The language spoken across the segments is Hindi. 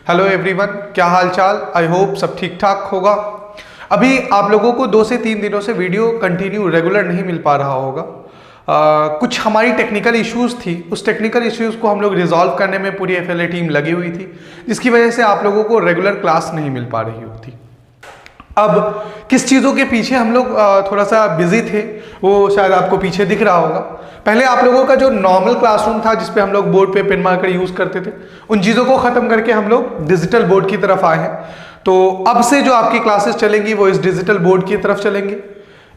हेलो एवरीवन, क्या हाल चाल। आई होप सब ठीक ठाक होगा। अभी आप लोगों को 2 से 3 दिनों से वीडियो कंटिन्यू रेगुलर नहीं मिल पा रहा होगा। कुछ हमारी टेक्निकल इश्यूज थी, उस टेक्निकल इश्यूज को हम लोग रिजॉल्व करने में पूरी एफएलए टीम लगी हुई थी, जिसकी वजह से आप लोगों को रेगुलर क्लास नहीं मिल पा रही होती। अब किस चीज़ों के पीछे हम लोग थोड़ा सा बिजी थे, वो शायद आपको पीछे दिख रहा होगा। पहले आप लोगों का जो नॉर्मल क्लासरूम था, जिसपे हम लोग बोर्ड पे पेन मार्कर यूज करते थे, उन चीज़ों को खत्म करके हम लोग डिजिटल बोर्ड की तरफ आए हैं। तो अब से जो आपकी क्लासेस चलेंगी वो इस डिजिटल बोर्ड की तरफ चलेंगे।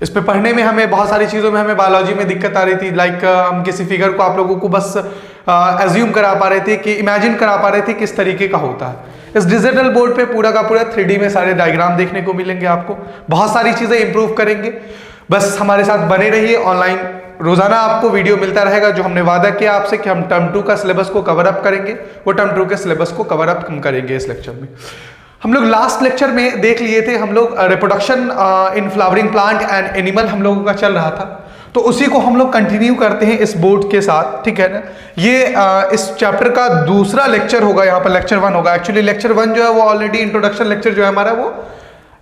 इस पे पढ़ने में हमें बहुत सारी चीज़ों में हमें बायोलॉजी में दिक्कत आ रही थी। लाइक हम किसी फिगर को आप लोगों को बस एज्यूम करा पा रहे थे, कि इमेजिन करा पा रहे थे किस तरीके का होता है। इस डिजिटल बोर्ड पे पूरा का पूरा 3D में सारे डायग्राम देखने को मिलेंगे आपको। बहुत सारी चीज़ें इंप्रूव करेंगे, बस हमारे साथ बने रहिए। ऑनलाइन रोजाना आपको वीडियो मिलता रहेगा। जो हमने वादा किया आपसे कि हम टर्म 2 का सिलेबस को कवर अप करेंगे, वो टर्म 2 के सिलेबस को कवर अप हम करेंगे इस लेक्चर में। हम लोग लास्ट लेक्चर में देख लिए थे, हम लोग reproduction in flowering plant and animal हम लोगों का चल रहा था, तो उसी को हम लोग कंटिन्यू करते हैं इस बोर्ड के साथ, ठीक है ना। ये इस चैप्टर का दूसरा लेक्चर होगा, यहाँ पर लेक्चर 1 होगा। एक्चुअली लेक्चर 1 जो है वो ऑलरेडी इंट्रोडक्शन लेक्चर जो है हमारा, वो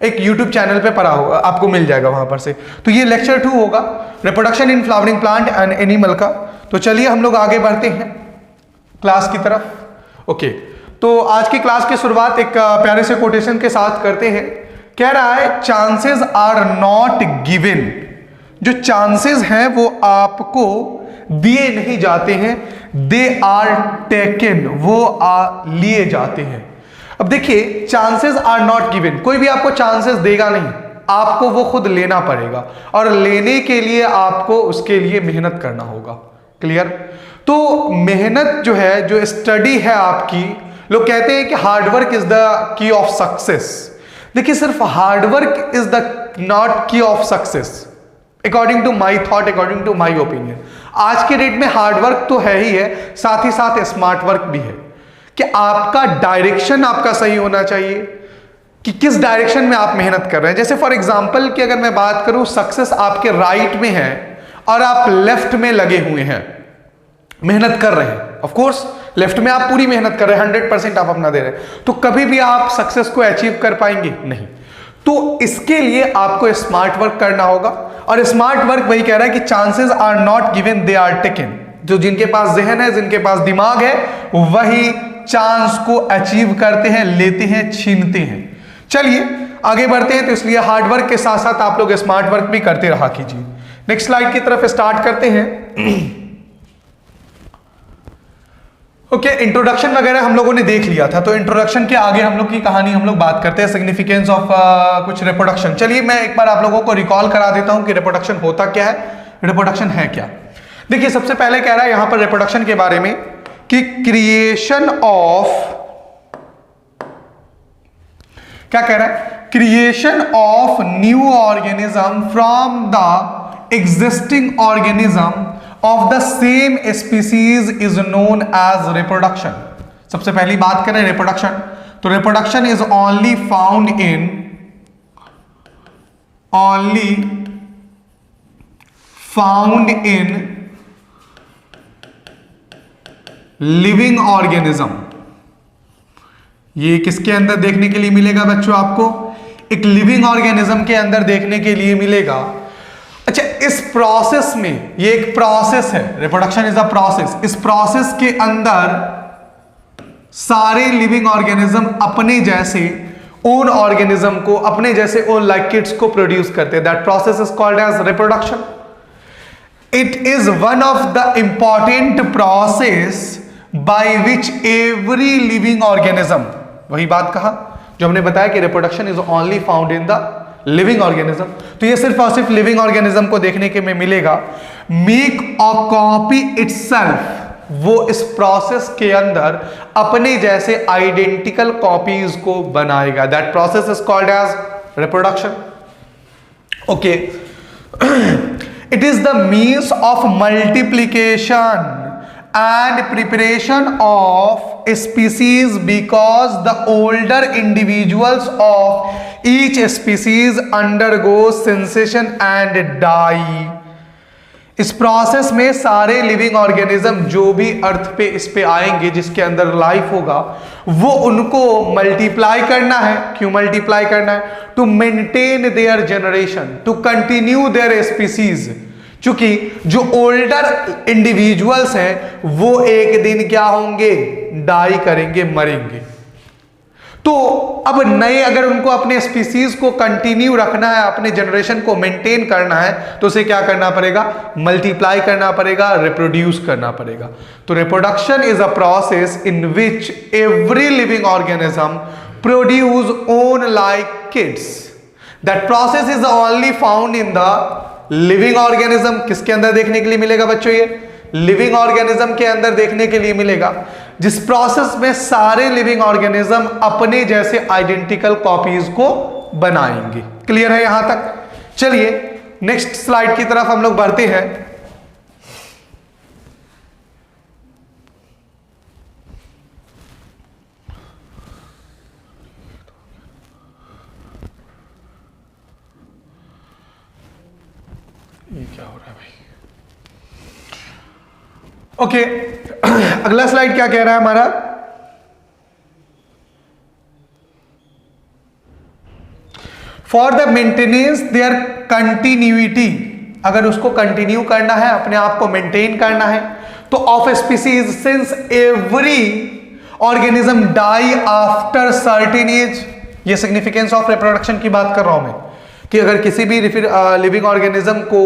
एक यूट्यूब चैनल पे पढ़ा होगा, आपको मिल जाएगा वहां पर से। तो ये लेक्चर 2 होगा, reproduction in flowering plant and animal का। तो चलिए हम लोग आगे बढ़ते हैं क्लास की तरफ। ओके, तो आज की क्लास की शुरुआत एक प्यारे से कोटेशन के साथ करते हैं। कह रहा है, चांसेस आर नॉट गिवन। जो चांसेस हैं वो आपको दिए नहीं जाते हैं, दे आर टेकन, वो लिए जाते हैं। अब देखिए, चांसेस आर नॉट गिवन, कोई भी आपको चांसेस देगा नहीं, आपको वो खुद लेना पड़ेगा, और लेने के लिए आपको उसके लिए मेहनत करना होगा। क्लियर? तो मेहनत जो है, जो स्टडी है आपकी, लोग कहते हैं कि hard work is the key of success. देखिए, सिर्फ hard work is the not key of success, according to my thought, according to my opinion. आज के डेट में हार्डवर्क तो है ही है, साथ ही साथ स्मार्ट वर्क भी है, कि आपका डायरेक्शन आपका सही होना चाहिए, कि किस डायरेक्शन में आप मेहनत कर रहे हैं। जैसे फॉर एग्जांपल कि अगर मैं बात करूं, सक्सेस आपके राइट में है और आप लेफ्ट में लगे हुए हैं, मेहनत कर रहे हैं। ऑफ कोर्स लेफ्ट में आप पूरी मेहनत कर रहे हैं, 100% आप अपना दे रहे हैं, तो कभी भी आप सक्सेस को अचीव कर पाएंगे नहीं। तो इसके लिए आपको स्मार्ट वर्क करना होगा, और स्मार्ट वर्क वही कह रहा है कि chances are not given, they are taken. जो जिनके पास जहन है, जिनके पास दिमाग है, वही चांस को अचीव करते हैं, लेते हैं, छीनते हैं। चलिए आगे बढ़ते हैं। तो इसलिए हार्डवर्क के साथ साथ आप लोग स्मार्ट वर्क भी करते रहा कीजिए। नेक्स्ट स्लाइड की तरफ स्टार्ट करते हैं। ओके, इंट्रोडक्शन वगैरह हम लोगों ने देख लिया था, तो इंट्रोडक्शन के आगे हम लोग की कहानी हम लोग बात करते हैं, सिग्निफिकेंस ऑफ कुछ रिप्रोडक्शन। चलिए मैं एक बार आप लोगों को रिकॉल करा देता हूं कि रिप्रोडक्शन होता क्या है, रिप्रोडक्शन है क्या। देखिए, सबसे पहले कह रहा है यहां पर रिप्रोडक्शन के बारे में कि क्रिएशन ऑफ, क्या कह रहा है, creation of new organism from the existing organism of the same species is known as reproduction. सबसे पहली बात करें रिप्रोडक्शन, तो reproduction is only found in living organism. ये किसके अंदर देखने के लिए मिलेगा बच्चों? आपको एक लिविंग ऑर्गेनिज्म के अंदर देखने के लिए मिलेगा। अच्छा, इस प्रोसेस में, ये एक प्रोसेस है, रिप्रोडक्शन इज अ प्रोसेस। इस प्रोसेस के अंदर सारे लिविंग ऑर्गेनिज्म अपने जैसे ओन ऑर्गेनिज्म को, अपने जैसे ओन लाइक किड्स को प्रोड्यूस करते हैं। That process is called as reproduction. It is one of the important process by which every living organism, वही बात कहा जो हमने बताया कि reproduction is only found in the living organism. तो ये सिर्फ और सिर्फ लिविंग ऑर्गेनिज्म को देखने के में मिलेगा। मेक अ कॉपी इटसेल्फ, वो इस प्रोसेस के अंदर अपने जैसे आइडेंटिकल कॉपीज को बनाएगा। That process is called as reproduction. Okay, it is the means of multiplication and preparation of species, because the older individuals of each species undergo sensation and die. इस प्रोसेस में सारे लिविंग ऑर्गेनिज्म जो भी अर्थ पे इस पे आएंगे, जिसके अंदर लाइफ होगा, वो उनको मल्टीप्लाई करना है। क्यों मल्टीप्लाई करना है? To maintain their generation, to continue their species. क्योंकि जो ओल्डर इंडिविजुअल्स हैं वो एक दिन क्या होंगे? डाई करेंगे, मरेंगे। तो अब नए अगर उनको अपने स्पीसीज को कंटिन्यू रखना है, अपने जनरेशन को मेंटेन करना है, तो उसे क्या करना पड़ेगा? मल्टीप्लाई करना पड़ेगा, रिप्रोड्यूस करना पड़ेगा। तो reproduction is a process in which every living organism produce own like kids. That process is only found in the living organism. किसके अंदर देखने के लिए मिलेगा बच्चों? ये लिविंग ऑर्गेनिज्म के अंदर देखने के लिए मिलेगा, जिस प्रोसेस में सारे लिविंग ऑर्गेनिज्म अपने जैसे आइडेंटिकल कॉपीज को बनाएंगे। क्लियर है यहां तक? चलिए नेक्स्ट स्लाइड की तरफ हम लोग बढ़ते हैं। ये क्या हो रहा है भाई? ओके, अगला स्लाइड क्या कह रहा है हमारा? For the maintenance their continuity, अगर उसको कंटिन्यू करना है, अपने आप को मेंटेन करना है, तो of species since every organism die after certain age. ये सिग्निफिकेंस ऑफ रिप्रोडक्शन की बात कर रहा हूं मैं, कि अगर किसी भी लिविंग ऑर्गेनिज्म को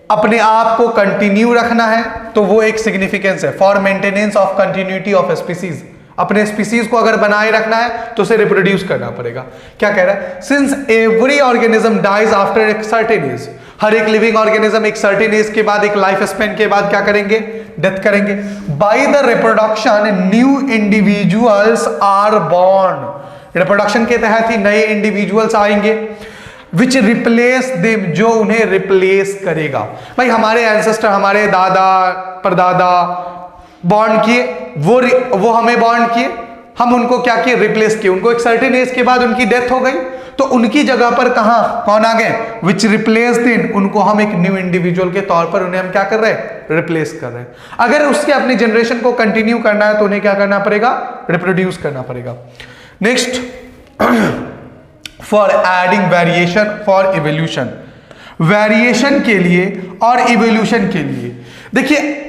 अपने आप को कंटिन्यू रखना है तो वो एक सिग्निफिकेंस है। For maintenance of continuity of species, अपने स्पीसीज को अगर बनाए रखना है तो उसे रिप्रोड्यूस करना पड़ेगा। क्या कह रहा है? Since every organism dies after एक सर्टेन एज, हर एक लिविंग ऑर्गेनिज्म एक सर्टेन एज के बाद, एक लाइफ स्पेन के बाद क्या करेंगे? डेथ करेंगे। By the reproduction new individuals are born. Reproduction के तहत ही नए इंडिविजुअल्स आएंगे, विच रिप्लेस देम, जो उन्हें रिप्लेस करेगा। भाई हमारे एंसेस्टर, हमारे दादा परदादा बॉर्न किए, वो हमें बॉर्न किए, हम उनको क्या किए? रिप्लेस किए। उनको एक सर्टेन एज के बाद उनकी डेथ हो गई, तो उनकी जगह पर कौन आ गए? विच रिप्लेस देम, उनको हम एक न्यू इंडिविजुअल के तौर पर उन्हें हम क्या कर रहे हैं? रिप्लेस कर रहे हैं। अगर उसके अपनी जनरेशन को कंटिन्यू करना है तो उन्हें क्या करना पड़ेगा? रिप्रोड्यूस करना पड़ेगा। Next, for adding variation for evolution, variation के लिए और इवोल्यूशन के लिए। देखिए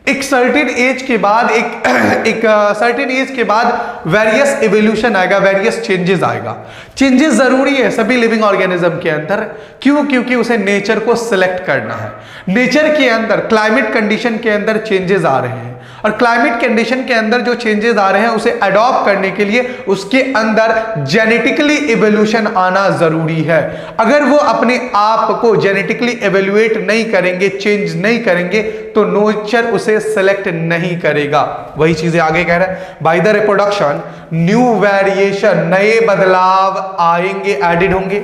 एक सर्टेन एज के बाद, एक सर्टेन एज के बाद वेरियस इवोल्यूशन आएगा, वेरियस चेंजेस आएगा। चेंजेस जरूरी है सभी लिविंग ऑर्गेनिज्म के अंदर। क्यों? क्योंकि उसे नेचर को सिलेक्ट करना है। नेचर के अंदर, क्लाइमेट कंडीशन के अंदर चेंजेस आ रहे हैं, और क्लाइमेट कंडीशन के अंदर जो चेंजेस आ रहे हैं उसे अडॉप्ट करने के लिए उसके अंदर जेनेटिकली इवोल्यूशन आना जरूरी है। अगर वो अपने आप को जेनेटिकली इवोल्यूएट नहीं करेंगे, चेंज नहीं करेंगे, तो नेचर उसे सेलेक्ट नहीं करेगा। वही चीजें आगे कह रहा है, by the reproduction new variation, नए बदलाव आएंगे, एडिड होंगे।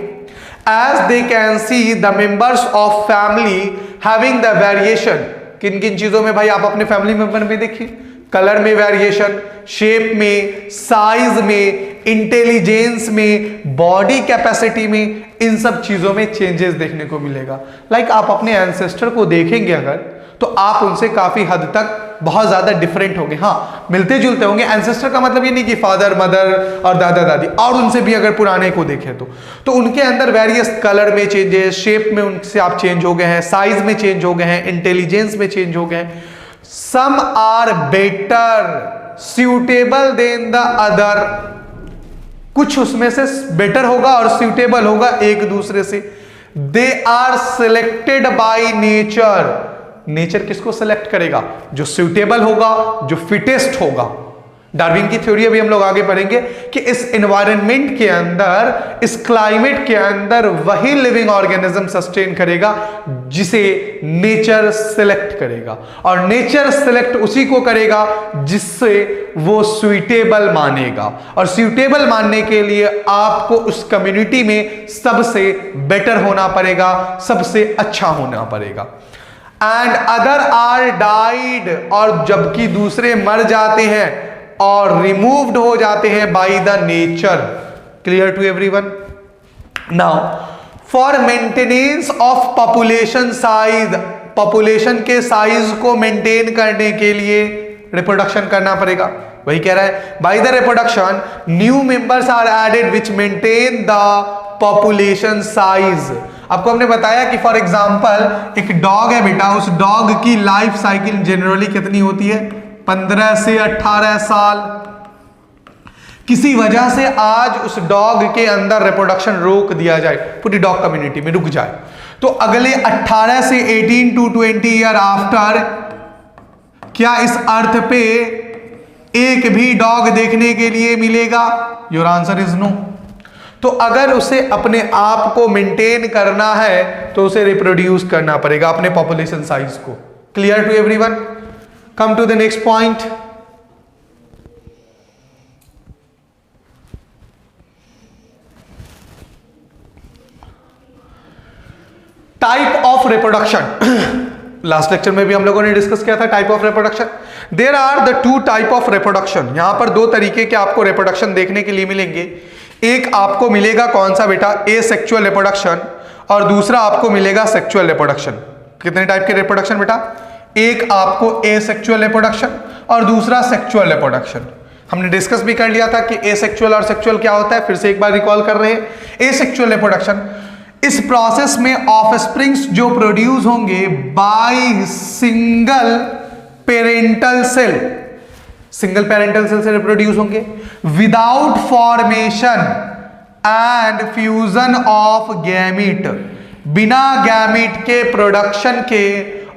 As they can see the members of family having the variation. किन किन चीजों में भाई? आप अपने फैमिली मेंबर में देखिए, कलर में वेरिएशन, शेप में, साइज में, इंटेलिजेंस में, बॉडी कैपेसिटी में, इन सब चीजों में चेंजेस देखने को मिलेगा। लाइक आप अपने एंसेस्टर को देखेंगे अगर, तो आप उनसे काफी हद तक बहुत ज्यादा डिफरेंट होंगे। हाँ, मिलते जुलते होंगे। एंसेस्टर का मतलब ये नहीं कि फादर मदर और दादा दादी, और उनसे भी अगर पुराने को देखें तो उनके अंदर वेरियस कलर में चेंजेस, शेप में उनसे आप चेंज हो गए हैं, साइज में चेंज हो गए हैं, इंटेलिजेंस में चेंज हो गए हैं। Some are better suitable than the other, कुछ उसमें से बेटर होगा और सूटेबल होगा एक दूसरे से। They are selected by nature, nature किसको सिलेक्ट करेगा? जो सूटेबल होगा, जो फिटेस्ट होगा। डार्विन की थ्योरी अभी हम लोग आगे पढ़ेंगे कि इस एनवायरनमेंट के अंदर, इस क्लाइमेट के अंदर वही लिविंग ऑर्गेनिज्म सस्टेन करेगा जिसे नेचर सिलेक्ट करेगा, और नेचर सिलेक्ट उसी को करेगा जिससे वो सूटेबल मानेगा। और सूटेबल मानने के लिए आपको उस कम्युनिटी में सबसे बेटर होना पड़ेगा, सबसे अच्छा होना पड़ेगा। एंड अदर आर डाइड, और जबकि दूसरे मर जाते हैं और रिमूव्ड हो जाते हैं by the nature. Clear to everyone? Now for maintenance of population size, population के साइज को मेंटेन करने के लिए रिप्रोडक्शन करना पड़ेगा। वही कह रहा है, by the reproduction new members are added which maintain the population size. आपको हमने बताया कि फॉर एग्जांपल एक डॉग है बेटा, उस डॉग की लाइफ साइकिल जनरली कितनी होती है? 15 से 18 साल। किसी वजह से आज उस डॉग के अंदर रिप्रोडक्शन रोक दिया जाए, पूरी डॉग कम्युनिटी में रुक जाए, तो अगले 18 से 18 to 20 ईयर आफ्टर क्या इस अर्थ पे एक भी डॉग देखने के लिए मिलेगा? Your answer is no. तो अगर उसे अपने आप को मेंटेन करना है तो उसे रिप्रोड्यूस करना पड़ेगा अपने पॉपुलेशन साइज को। Clear to everyone? Come to the next point. Type of reproduction. Last lecture में भी हम लोगों ने डिस्कस किया था type of reproduction. There are the two type of reproduction. यहां पर दो तरीके के आपको रिप्रोडक्शन देखने के लिए मिलेंगे। एक आपको मिलेगा कौन सा बेटा? एसेक्सुअल रिप्रोडक्शन, और दूसरा आपको मिलेगा सेक्सुअल रिप्रोडक्शन। कितने टाइप के रिप्रोडक्शन बेटा? एक आपको एसेक्सुअल रिप्रोडक्शन और दूसरा सेक्सुअल रिप्रोडक्शन। हमने डिस्कस भी कर लिया था कि एसेक्सुअल और सेक्सुअल क्या होता है, फिर से एक बार रिकॉल कर रहे हैं। एसेक्सुअल रिप्रोडक्शन, इस प्रोसेस में ऑफस्प्रिंग्स जो प्रोड्यूस होंगे by single parental cell, single parental cell से रिप्रोड्यूस होंगे without formation and fusion of gamete, बिना गैमीट के प्रोडक्शन के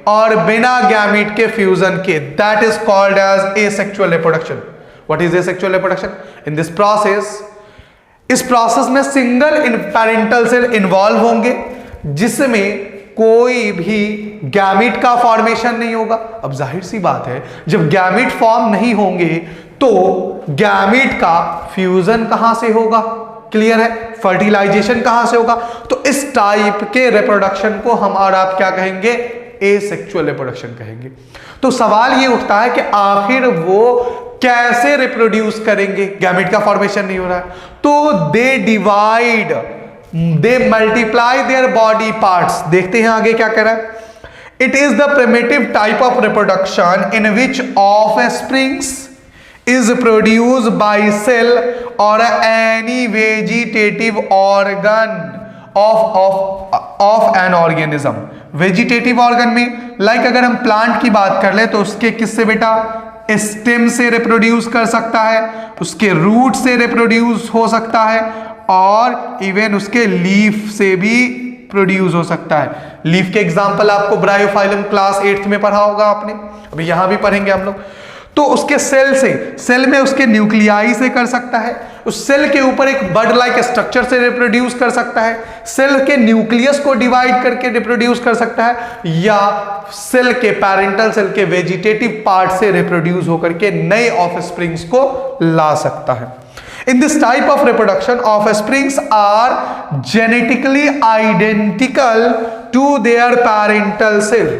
और बिना गैमीट के फ्यूजन के। That is called as asexual reproduction. What is asexual reproduction? In this process, इस प्रोसेस में सिंगल पेरेंटल सेल इन्वॉल्व होंगे जिसमें कोई भी गैमीट का फॉर्मेशन नहीं होगा। अब जाहिर सी बात है, जब गैमीट फॉर्म नहीं होंगे तो गैमीट का फ्यूजन कहां से होगा? क्लियर है? फर्टिलाइजेशन कहां से होगा? तो इस टाइप के रिप्रोडक्शन को हम और आप क्या कहेंगे? एसेक्सुअल रिप्रोडक्शन कहेंगे। तो सवाल ये उठता है कि आखिर वो कैसे रिप्रोड्यूस करेंगे? गैमेट का फॉर्मेशन नहीं हो रहा है, तो they divide, they multiply their body parts. देखते हैं आगे क्या कह रहा है। It is the primitive type of reproduction in which offsprings is produce by cell और any vegetative organ of an organism. Vegetative organ में लाइक अगर हम प्लांट की बात कर ले तो उसके किससे बेटा? स्टेम से रिप्रोड्यूस कर सकता है, उसके रूट से रिप्रोड्यूस हो सकता है, और इवन उसके लीफ से भी प्रोड्यूस हो सकता है। लीफ के एग्जांपल आपको ब्रायोफाइलम क्लास 8th में पढ़ा होगा आपने, अभी यहां भी पढ़ेंगे हम लोग। तो उसके सेल से, सेल में उसके न्यूक्लियाई से कर सकता है, उस सेल के ऊपर एक बर्ड लाइक स्ट्रक्चर से रिप्रोड्यूस कर सकता है, सेल के न्यूक्लियस को डिवाइड करके रिप्रोड्यूस कर सकता है, या सेल के पैरेंटल सेल के वेजिटेटिव पार्ट से रिप्रोड्यूस होकर के नए ऑफस्प्रिंग्स को ला सकता है। In this type of reproduction, offsprings are genetically identical to their parental cell.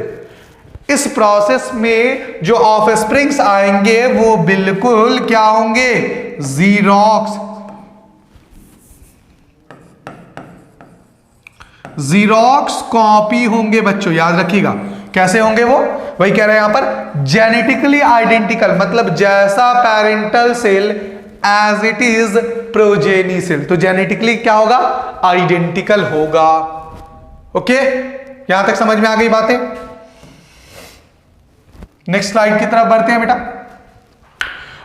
इस प्रोसेस में जो ऑफस्प्रिंग्स आएंगे वो बिल्कुल क्या होंगे? जीरोक्स कॉपी होंगे बच्चों, याद रखिएगा। कैसे होंगे वो? वही कह रहे हैं यहां पर, जेनेटिकली आइडेंटिकल, मतलब जैसा parental cell as it is progeny cell. तो जेनेटिकली क्या होगा? आइडेंटिकल होगा। ओके, यहां तक समझ में आ गई बातें? नेक्स्ट स्लाइड की तरफ बढ़ते हैं बेटा।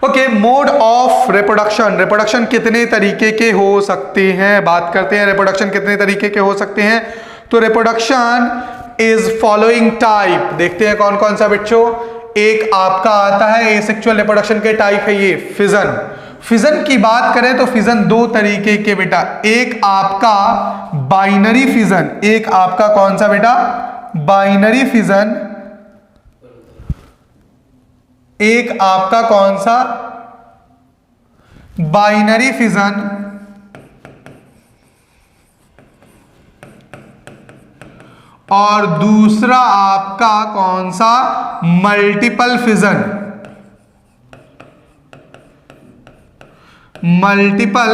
Okay, mode of reproduction. Reproduction कितने तरीके के हो सकते हैं? बात करते हैं रिप्रोडक्शन कितने तरीके के हो सकते हैं। तो रिप्रोडक्शन इज फॉलोइंग टाइप। देखते हैं कौन कौन सा बच्चों। एक आपका आता है एसेक्सुअल रिप्रोडक्शन के टाइप है ये फिजन। फिजन की बात करें तो फिजन दो तरीके के बेटा, एक आपका बाइनरी फिजन, एक आपका कौन सा बेटा? बाइनरी फिजन, एक आपका कौन सा? बाइनरी फिजन, और दूसरा आपका कौन सा? Multiple fission. मल्टीपल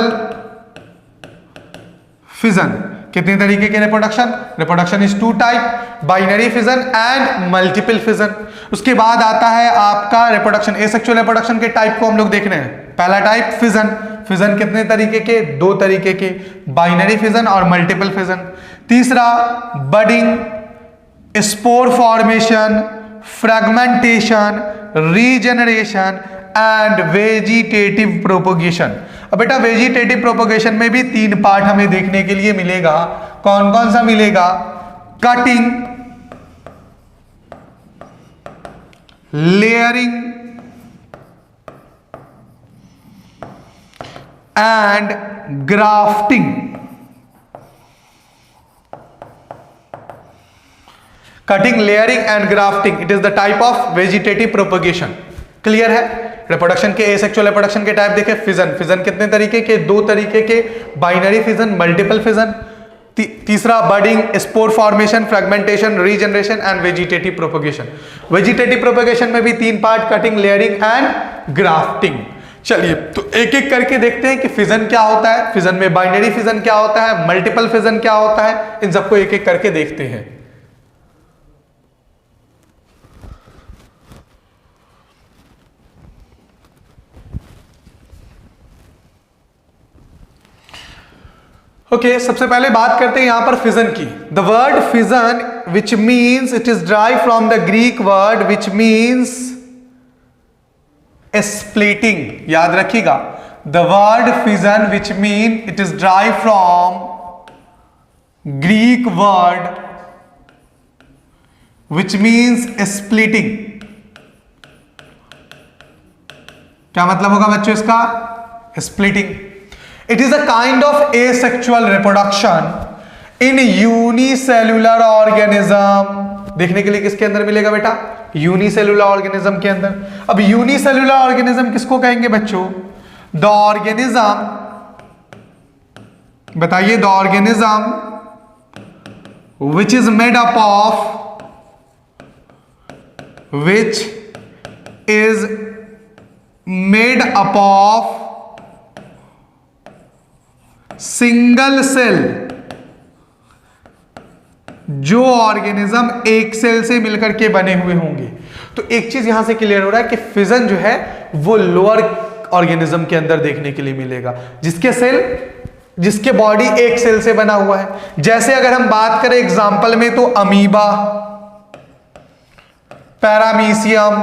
फिजन कितने तरीके के reproduction? Reproduction is two type, binary fission and multiple fission. उसके बाद आता है आपका रिप्रोडक्शन, एसेक्सुअल रिप्रोडक्शन के टाइप को हम लोग देख रहे हैं। पहला टाइप फिजन, फिजन कितने तरीके के? दो तरीके के, बाइनरी फिजन और मल्टीपल फिजन। तीसरा budding, spore formation, fragmentation, regeneration and vegetative propagation. अब बेटा वेजिटेटिव प्रोपोगेशन में भी तीन पार्ट हमें देखने के लिए मिलेगा। कौन कौन सा मिलेगा? Cutting, layering and grafting. Cutting, layering and grafting, it is the type of vegetative propagation. Clear है? रिप्रोडक्शन के एसेक्सुअल रिप्रोडक्शन के टाइप देखे, फिजन, फिजन कितने तरीके के? दो तरीके के, बाइनरी फिजन, मल्टीपल फिजन। तीसरा budding, spore formation, fragmentation, regeneration and vegetative propagation. Vegetative propagation में भी तीन part, cutting, layering and grafting. चलिए तो एक एक करके देखते हैं कि फिजन क्या होता है, फिजन में बाइनरी फिजन क्या होता है, मल्टीपल फिजन क्या होता है, इन सबको एक एक करके देखते हैं। ओके, सबसे पहले बात करते हैं यहां पर फिजन की। The word fission which means, it is drive from the Greek word which means splitting. याद रखिएगा, the word fission which mean, it is drive from Greek word which means splitting. क्या मतलब होगा बच्चों इसका? Splitting. It is a kind of asexual reproduction in unicellular organism। देखने के लिए किसके अंदर मिलेगा बेटा? यूनिसेलुलर ऑर्गेनिज्म के अंदर। अब यूनिसेलुलर ऑर्गेनिज्म किसको कहेंगे बच्चों? द ऑर्गेनिज्म, बताइए, the organism which is made up of, which is made up of single cell. जो ऑर्गेनिज्म एक सेल से मिलकर के बने हुए होंगे। तो एक चीज यहां से क्लियर हो रहा है कि फिजन जो है वो लोअर ऑर्गेनिज्म के अंदर देखने के लिए मिलेगा, जिसके बॉडी एक सेल से बना हुआ है। जैसे अगर हम बात करें एग्जांपल में तो अमीबा, पैरामीशियम,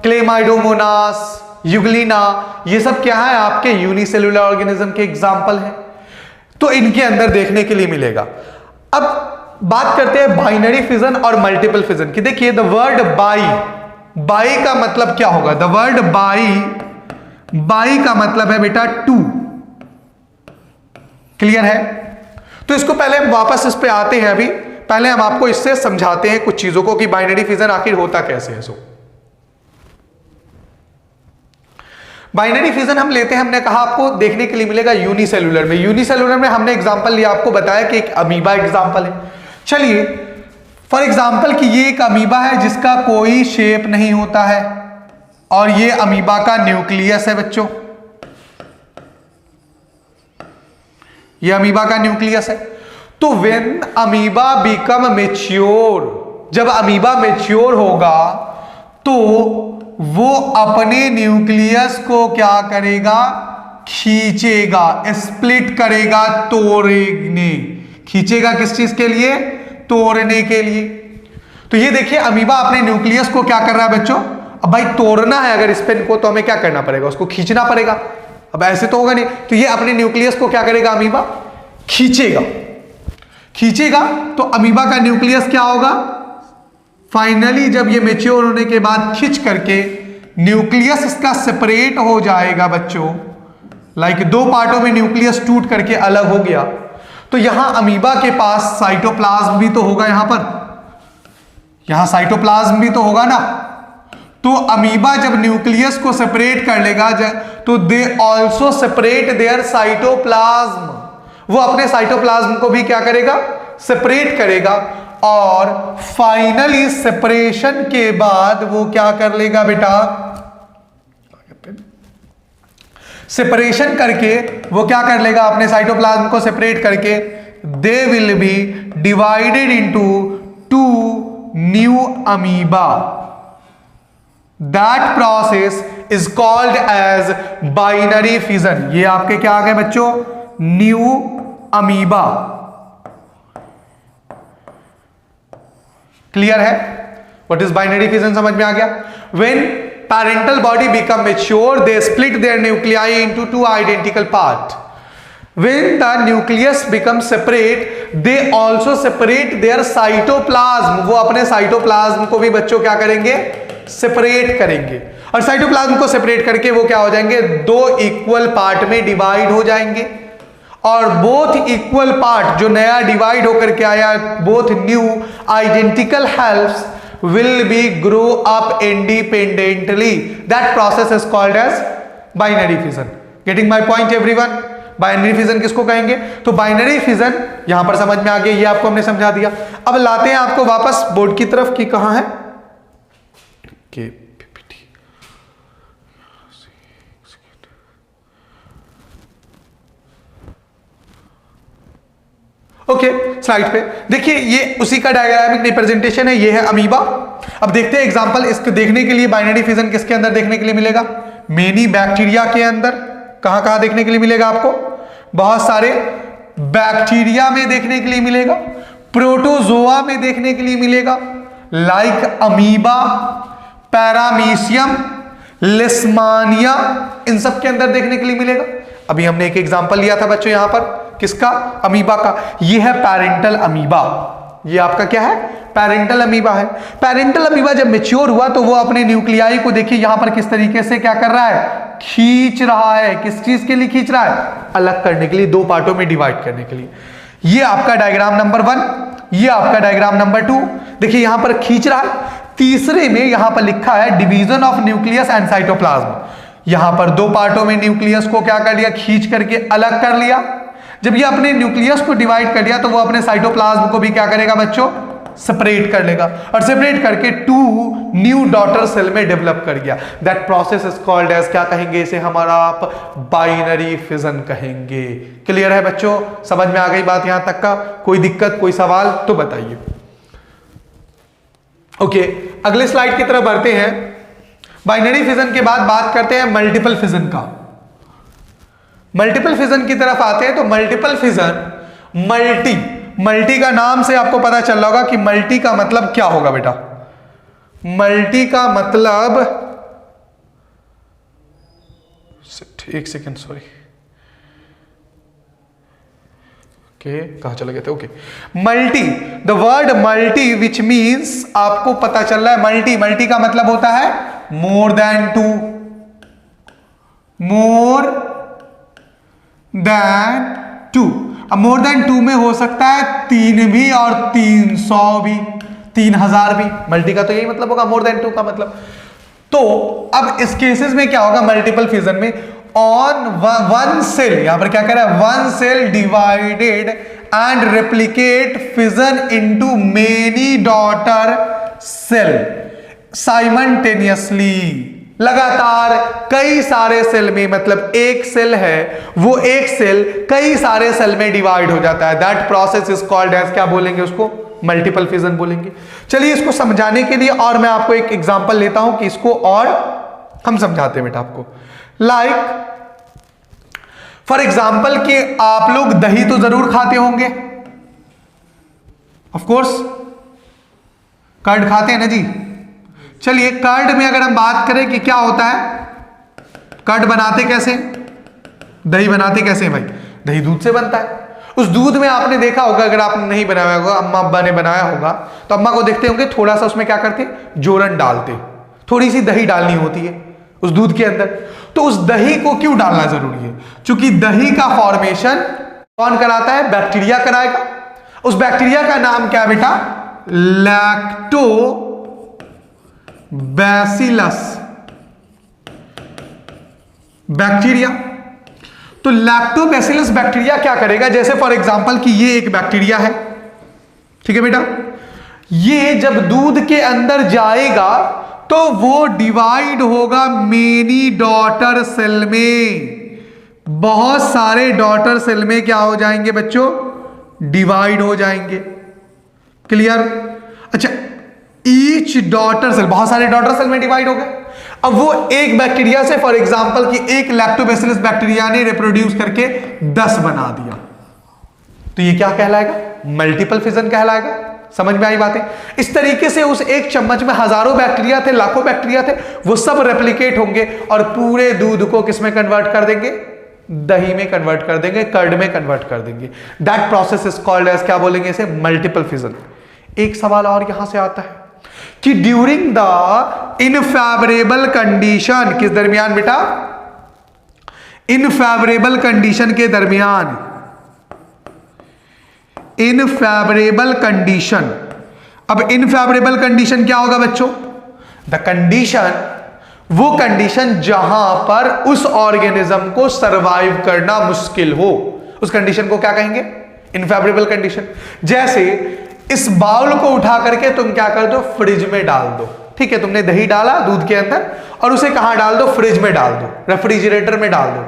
क्लेमाइडोमोनास, यूग्लिना, ये सब क्या है? आपके यूनिसेलुलर ऑर्गेनिज्म के एग्जांपल हैं, तो इनके अंदर देखने के लिए मिलेगा। अब बात करते हैं बाइनरी फिजन और मल्टीपल फिजन की। देखिए, द वर्ड बाई, बाई का मतलब क्या होगा? द वर्ड बाई का मतलब है बेटा टू। क्लियर है? तो इसको पहले हम वापस इस पे आते हैं। अभी पहले हम आपको इससे समझाते हैं कुछ चीजों को कि बाइनरी फिजन आखिर होता कैसे है। बाइनरी फिजन हम लेते हैं, हमने कहा आपको देखने के लिए मिलेगा यूनिसेलुलर में। यूनिसेलुलर में हमने एग्जांपल लिया, आपको बताया कि एक अमीबा एग्जांपल है। चलिए फॉर एग्जांपल कि ये एक अमीबा है जिसका कोई शेप नहीं होता है, और ये अमीबा का न्यूक्लियस है बच्चों, ये अमीबा का न्यूक्लियस है। तो व्हेन अमीबा बिकम मैच्योर, जब अमीबा मैच्योर होगा तो वो अपने न्यूक्लियस को क्या करेगा? खींचेगा, स्प्लिट करेगा, तोड़ने। खींचेगा किस चीज के लिए? तोड़ने के लिए। तो ये देखिए अमीबा अपने न्यूक्लियस को क्या कर रहा है बच्चों? अब भाई तोड़ना है अगर स्पिन को, तो हमें क्या करना पड़ेगा? उसको खींचना पड़ेगा। अब ऐसे तो होगा नहीं, तो ये अपने न्यूक्लियस को क्या करेगा? अमीबा खींचेगा। खींचेगा तो अमीबा का न्यूक्लियस क्या होगा? फाइनली जब ये मैच्योर होने के बाद खींच करके न्यूक्लियस इसका सेपरेट हो जाएगा बच्चों, लाइक दो पार्टों में न्यूक्लियस टूट करके अलग हो गया। तो यहां अमीबा के पास साइटोप्लाज्म भी तो होगा, यहां साइटोप्लाज्म भी तो होगा ना। तो अमीबा जब न्यूक्लियस को सेपरेट कर लेगा तो they also separate their cytoplasm, वो अपने साइटोप्लाज्म को भी क्या करेगा? सेपरेट करेगा। और फाइनली सेपरेशन के बाद वो क्या कर लेगा बेटा? सेपरेशन करके वो क्या कर लेगा? अपने साइटोप्लाज्म को सेपरेट करके they will be divided into 2 new amoeba. That process is called as binary fission. ये आपके क्या आ गए बच्चों? New amoeba. क्लियर है? व्हाट इज बाइनरी फिजन समझ में आ गया? When parental body become mature, they split their nuclei into 2 identical parts. When the nucleus becomes separate, they also separate their cytoplasm. वो अपने साइटोप्लाज्म को भी बच्चों क्या करेंगे? सेपरेट करेंगे। और साइटोप्लाज्म को सेपरेट करके वो क्या हो जाएंगे? 2 इक्वल पार्ट में डिवाइड हो जाएंगे। और बोथ इक्वल पार्ट जो नया डिवाइड होकर के आया, both new identical helps will be grow up independently. That process is called as binary fission. Getting my point everyone? Binary fission किसको कहेंगे? तो बाइनरी फिजन यहां पर समझ में आ गया, ये आपको हमने समझा दिया। अब लाते हैं आपको वापस बोर्ड की तरफ कि कहां है के पीपीटी। ओके, स्लाइड पे देखिए, ये उसी का डायग्रामिक रिप्रेजेंटेशन है। ये है अमीबा। अब देखते हैं एग्जांपल। इसको देखने के लिए बाइनरी फिजन किसके अंदर देखने के लिए मिलेगा? मेनी बैक्टीरिया के अंदर। कहां कहां देखने के लिए मिलेगा आपको? बहुत सारे बैक्टीरिया में देखने के लिए मिलेगा, प्रोटोजोआ में देखने के लिए मिलेगा, लाइक अमीबा, पैरामीशियम, लिस्मानिया, इन सब के अंदर देखने के लिए मिलेगा। अभी हमने एक एग्जांपल लिया था बच्चों यहां पर, किसका? अमीबा का। ये है पैरेंटल अमीबा। ये आपका क्या है? पैरेंटल अमीबा है। पैरेंटल अमीबा जब मैच्योर हुआ तो वो अपने न्यूक्लियाई को देखिए यहां पर किस तरीके से क्या कर रहा है? खींच रहा है। किस चीज के लिए खींच रहा है? अलग करने के लिए, 2 पार्टों में डिवाइड करने के लिए। ये आपका डायग्राम नंबर 1, ये आपका डायग्राम नंबर 2। देखिए यहां पर खींच रहा है। तीसरे में यहां पर लिखा है division of nucleus and cytoplasm. यहां पर 2 पार्टों में न्यूक्लियस को क्या कर लिया? खींच करके अलग कर लिया। जब ये अपने न्यूक्लियस को डिवाइड कर लिया तो वो अपने साइटोप्लाज्म को भी क्या करेगा बच्चों? सेपरेट कर लेगा। और सेपरेट करके 2 न्यू डॉटर सेल में डेवलप कर गया। That process is called as, क्या कहेंगे इसे हमारा आप? बाइनरी फिजन कहेंगे। क्लियर है बच्चों? समझ में आ गई बात यहां तक का? कोई दिक्कत, कोई सवाल तो बताइए। ओके, अगले स्लाइड की तरफ बढ़ते हैं। बाइनरी फिजन के बाद बात करते हैं मल्टीपल फिजन का। मल्टीपल फिजन की तरफ आते हैं तो मल्टीपल फिजन, मल्टी का नाम से आपको पता चल रहा होगा कि मल्टी का मतलब क्या होगा बेटा? मल्टी का मतलब, एक सेकेंड सॉरी, ओके कहां चले गए थे? Okay, multi, the word multi which means, आपको पता चल रहा है मल्टी का मतलब होता है मोर देन 2, मोर देन 2। अब मोर देन 2 में हो सकता है 3 भी और 300 भी, 3000 भी। मल्टी का तो यही मतलब होगा, मोर देन 2 का मतलब। तो अब इस केसेस में क्या होगा मल्टीपल फिजन में? ऑन वन सेल, यहां पर क्या कर रहा है? One cell divided and replicate fission into many daughter cell simultaneously. लगातार कई सारे सेल में, मतलब एक सेल है, वो एक सेल कई सारे सेल में डिवाइड हो जाता है। That process is called as, क्या बोलेंगे उसको? मल्टीपल फिजन बोलेंगे। चलिए इसको समझाने के लिए और मैं आपको एक एग्जांपल लेता हूं कि इसको और हम समझाते हैं बेटा आपको। लाइक फॉर एग्जांपल कि आप लोग दही तो जरूर खाते होंगे, ऑफ कोर्स कर्ड खाते हैं ना जी। चलिए कर्ड में अगर हम बात करें कि क्या होता है, कर्ड बनाते कैसे, दही बनाते कैसे हैं भाई? दही दूध से बनता है। उस दूध में आपने देखा होगा, अगर आपने नहीं बनाया होगा, अम्मा अब्बा ने बनाया होगा, तो अम्मा को देखते होंगे थोड़ा सा उसमें क्या करते, जोरन डालते, थोड़ी सी दही डालनी होती है उस दूध के अंदर। तो उस दही को क्यों डालना जरूरी है? क्योंकि दही का फॉर्मेशन कौन कराता है? बैक्टीरिया कराएगा। उस बैक्टीरिया का नाम क्या बेटा? Lacto bacillus bacteria. तो लैक्टोबैसिलस बैक्टीरिया क्या करेगा? जैसे फॉर एग्जांपल कि ये एक बैक्टीरिया है, ठीक है बेटा, ये जब दूध के अंदर जाएगा तो वो डिवाइड होगा मेनी डॉटर सेल में। बहुत सारे डॉटर सेल में क्या हो जाएंगे बच्चों? डिवाइड हो जाएंगे। क्लियर? अच्छा, ईच डॉटर सेल, बहुत सारे डॉटर सेल में डिवाइड हो गए। अब वो एक बैक्टीरिया से, फॉर एग्जांपल कि एक लैक्टोबैसिलस बैक्टीरिया ने रिप्रोड्यूस करके 10 बना दिया, तो ये क्या कहलाएगा? मल्टीपल फिजन कहलाएगा। समझ में आई बातें? इस तरीके से उस एक चम्मच में हजारों बैक्टीरिया थे, लाखों बैक्टीरिया थे, वो सब रेप्लिकेट होंगे और पूरे दूध को किस में कन्वर्ट कर देंगे? दही में कन्वर्ट कर देंगे, कर्ड में कन्वर्ट कर देंगे। That process is called as, क्या बोलेंगे इसे? Multiple fission. एक सवाल और यहां से आता है कि ड्यूरिंग द इनफेवरेबल कंडीशन, किस दरमियान बेटा? इनफेवरेबल कंडीशन के दरमियान, इनफेवरेबल कंडीशन। अब इनफेवरेबल कंडीशन क्या होगा बच्चों? द कंडीशन, वो कंडीशन जहां पर उस ऑर्गेनिज्म को सरवाइव करना मुश्किल हो, उस कंडीशन को क्या कहेंगे? इनफेवरेबल कंडीशन। जैसे इस बाउल को उठा करके तुम क्या कर दो? फ्रिज में डाल दो। ठीक है, तुमने दही डाला दूध के अंदर और उसे कहां डाल दो? फ्रिज में डाल दो, रेफ्रिजरेटर में डाल दो।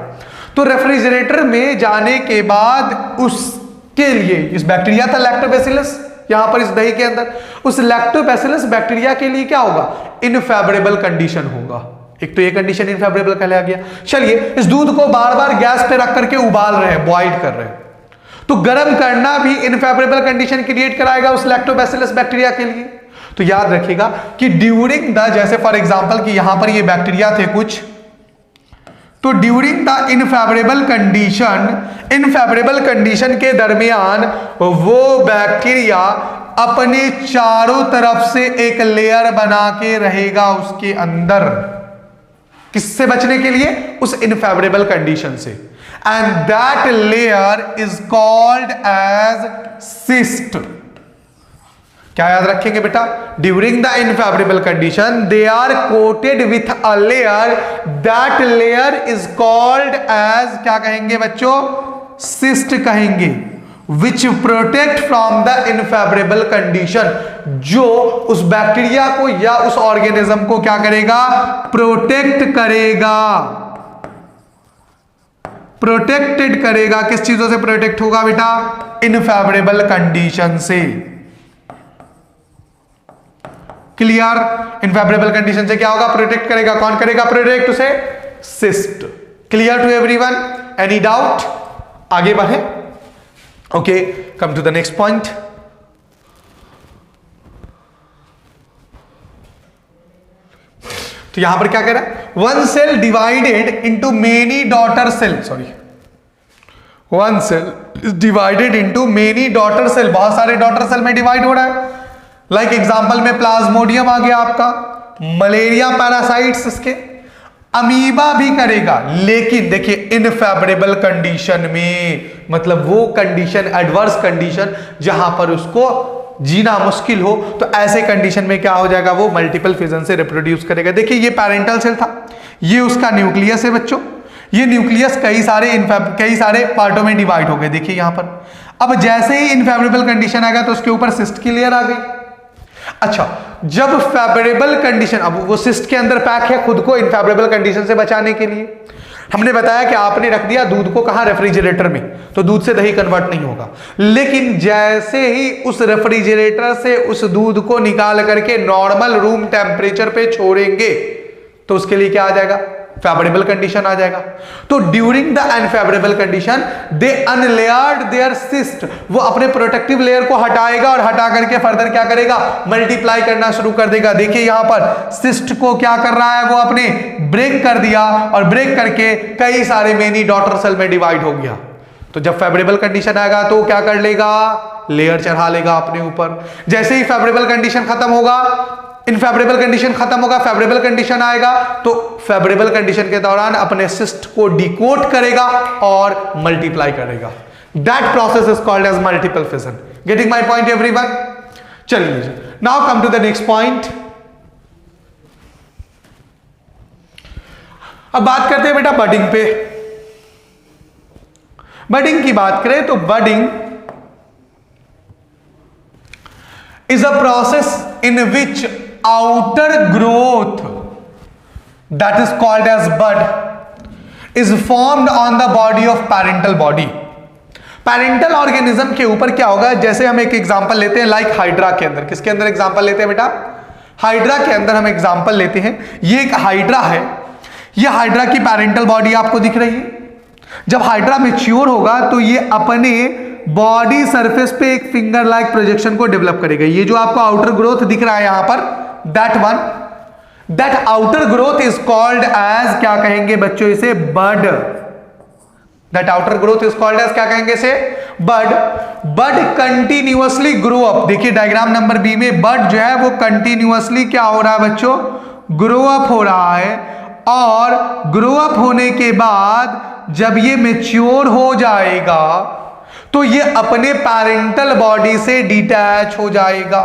तो रेफ्रिजरेटर में जाने के बाद उसके लिए, इस बैक्टीरिया था लैक्टोबैसिलस यहां पर इस दही के अंदर, उस लैक्टोबैसिलस बैक्टीरिया के लिए क्या होगा? इनफेवरेबल कंडीशन होगा। एक तो ये कंडीशन इनफेवरेबल कहलाया गया। चलिए, इस दूध को बार बार गैस पे रख करके उबाल रहे हैं, बॉइल कर रहे हैं, तो गर्म करना भी इनफेवरेबल कंडीशन क्रिएट कराएगा उस लैक्टोबैसिलस बैक्टीरिया के लिए। तो याद रखिएगा कि ड्यूरिंग द, जैसे फॉर एग्जांपल कि यहां पर ये बैक्टीरिया थे कुछ, तो ड्यूरिंग द इनफेवरेबल कंडीशन के दरमियान वो बैक्टीरिया अपने चारों तरफ से एक लेयर बना के रहेगा उसके अंदर, किससे बचने के लिए? उस इनफेवरेबल कंडीशन से। And that layer is called as cyst. क्या याद रखेंगे बेटा? During the unfavourable condition they are coated with a layer, that layer is called as, क्या कहेंगे बच्चों? सिस्ट कहेंगे। Which protect from the unfavourable condition, जो उस बैक्टीरिया को या उस ऑर्गेनिज्म को क्या करेगा? प्रोटेक्ट करेगा, प्रोटेक्टेड करेगा। किस चीजों से प्रोटेक्ट होगा बेटा? इनफेवरेबल कंडीशन से। क्लियर? इनफेवरेबल कंडीशन से क्या होगा? प्रोटेक्ट करेगा। कौन करेगा प्रोटेक्ट उसे? Cyst. Clear to everyone? Any doubt? आगे बढ़े। Okay, come to the next point. तो यहां पर क्या कह रहा है? One cell divided into many daughter cell, sorry, one cell is divided into many daughter cell, बहुत सारे डॉटर सेल में डिवाइड हो रहा है। लाइक एग्जांपल में प्लाज्मोडियम आ गया आपका, मलेरिया पैरासाइट्स इसके, अमीबा भी करेगा, लेकिन देखिए इनफेवरेबल कंडीशन में, मतलब वो कंडीशन, एडवर्स कंडीशन जहां पर उसको जीना मुश्किल हो, तो ऐसे कंडीशन में क्या हो जाएगा? वो मल्टीपल फिजन से रिप्रोड्यूस करेगा। देखिए ये पैरेंटल सेल था, ये उसका न्यूक्लियस है बच्चों, ये न्यूक्लियस कई सारे पार्टों में डिवाइड हो गए। देखिए यहां पर अब जैसे ही इनफेवरेबल कंडीशन आ गया तो उसके ऊपर सिस्ट की लेयर आ गई। अच्छा, जब फेवरेबल कंडीशन, अब वो सिस्ट के अंदर पैक है खुद को इनफेवरेबल कंडीशन से बचाने के लिए, हमने बताया कि आपने रख दिया दूध को कहां? रेफ्रिजरेटर में, तो दूध से दही कन्वर्ट नहीं होगा। लेकिन जैसे ही उस रेफ्रिजरेटर से उस दूध को निकाल करके नॉर्मल रूम टेम्परेचर पे छोड़ेंगे तो उसके लिए क्या आ जाएगा? फेवरेबल कंडीशन आ जाएगा। तो during the unfavourable condition they unlayered their cyst, वो अपने प्रोटेक्टिव लेयर को हटाएगा और हटा करके फर्दर क्या करेगा? मल्टीप्लाई करना शुरू कर देगा। देखिए यहां पर सिस्ट को क्या कर रहा है? वो अपने ब्रेक कर दिया और ब्रेक करके कई सारे मेनी डॉटर सेल में डिवाइड हो गया। तो जब फेवरेबल कंडीशन आएगा तो क्या कर लेगा? लेयर चढ़ा लेगा अपने ऊपर। जैसे ही फेवरेबल कंडीशन खत्म होगा, इनफेवरेबल कंडीशन खत्म होगा, फेवरेबल कंडीशन आएगा, तो फेवरेबल कंडीशन के दौरान अपने सिस्ट को डिकोड करेगा और मल्टीप्लाई करेगा। That process is called as multiple fission. Getting my point everyone? चलिए now come to the next point. अब बात करते हैं बेटा बडिंग पे। बडिंग की बात करें तो budding is a process in which outer growth, that is called as bud, is formed on the body of parental body. Parental organism के ऊपर क्या होगा, जैसे हम एक एग्जांपल लेते हैं लाइक हाइड्रा के अंदर। किसके अंदर एग्जांपल लेते हैं बेटा? हाइड्रा के अंदर हम एग्जांपल लेते हैं। ये एक हाइड्रा है, ये हाइड्रा की पैरेंटल बॉडी आपको दिख रही है। जब हाइड्रा मैच्योर होगा तो ये अपने बॉडी सरफेस पे एक फिंगर लाइक प्रोजेक्शन को डेवलप करेगा। ये जो आपको आउटर ग्रोथ दिख रहा है यहां पर, that one, that outer growth is called as, क्या कहेंगे बच्चों इसे? Bud. That outer growth is called as, क्या कहेंगे इसे? Bud. Bud continuously grow up. देखिए डायग्राम नंबर बी में बड जो है वो कंटिन्यूअसली क्या हो रहा है बच्चों? ग्रो अप हो रहा है। और ग्रो अप होने के बाद जब ये मैच्योर हो जाएगा तो ये अपने पैरेंटल बॉडी से डिटैच हो जाएगा।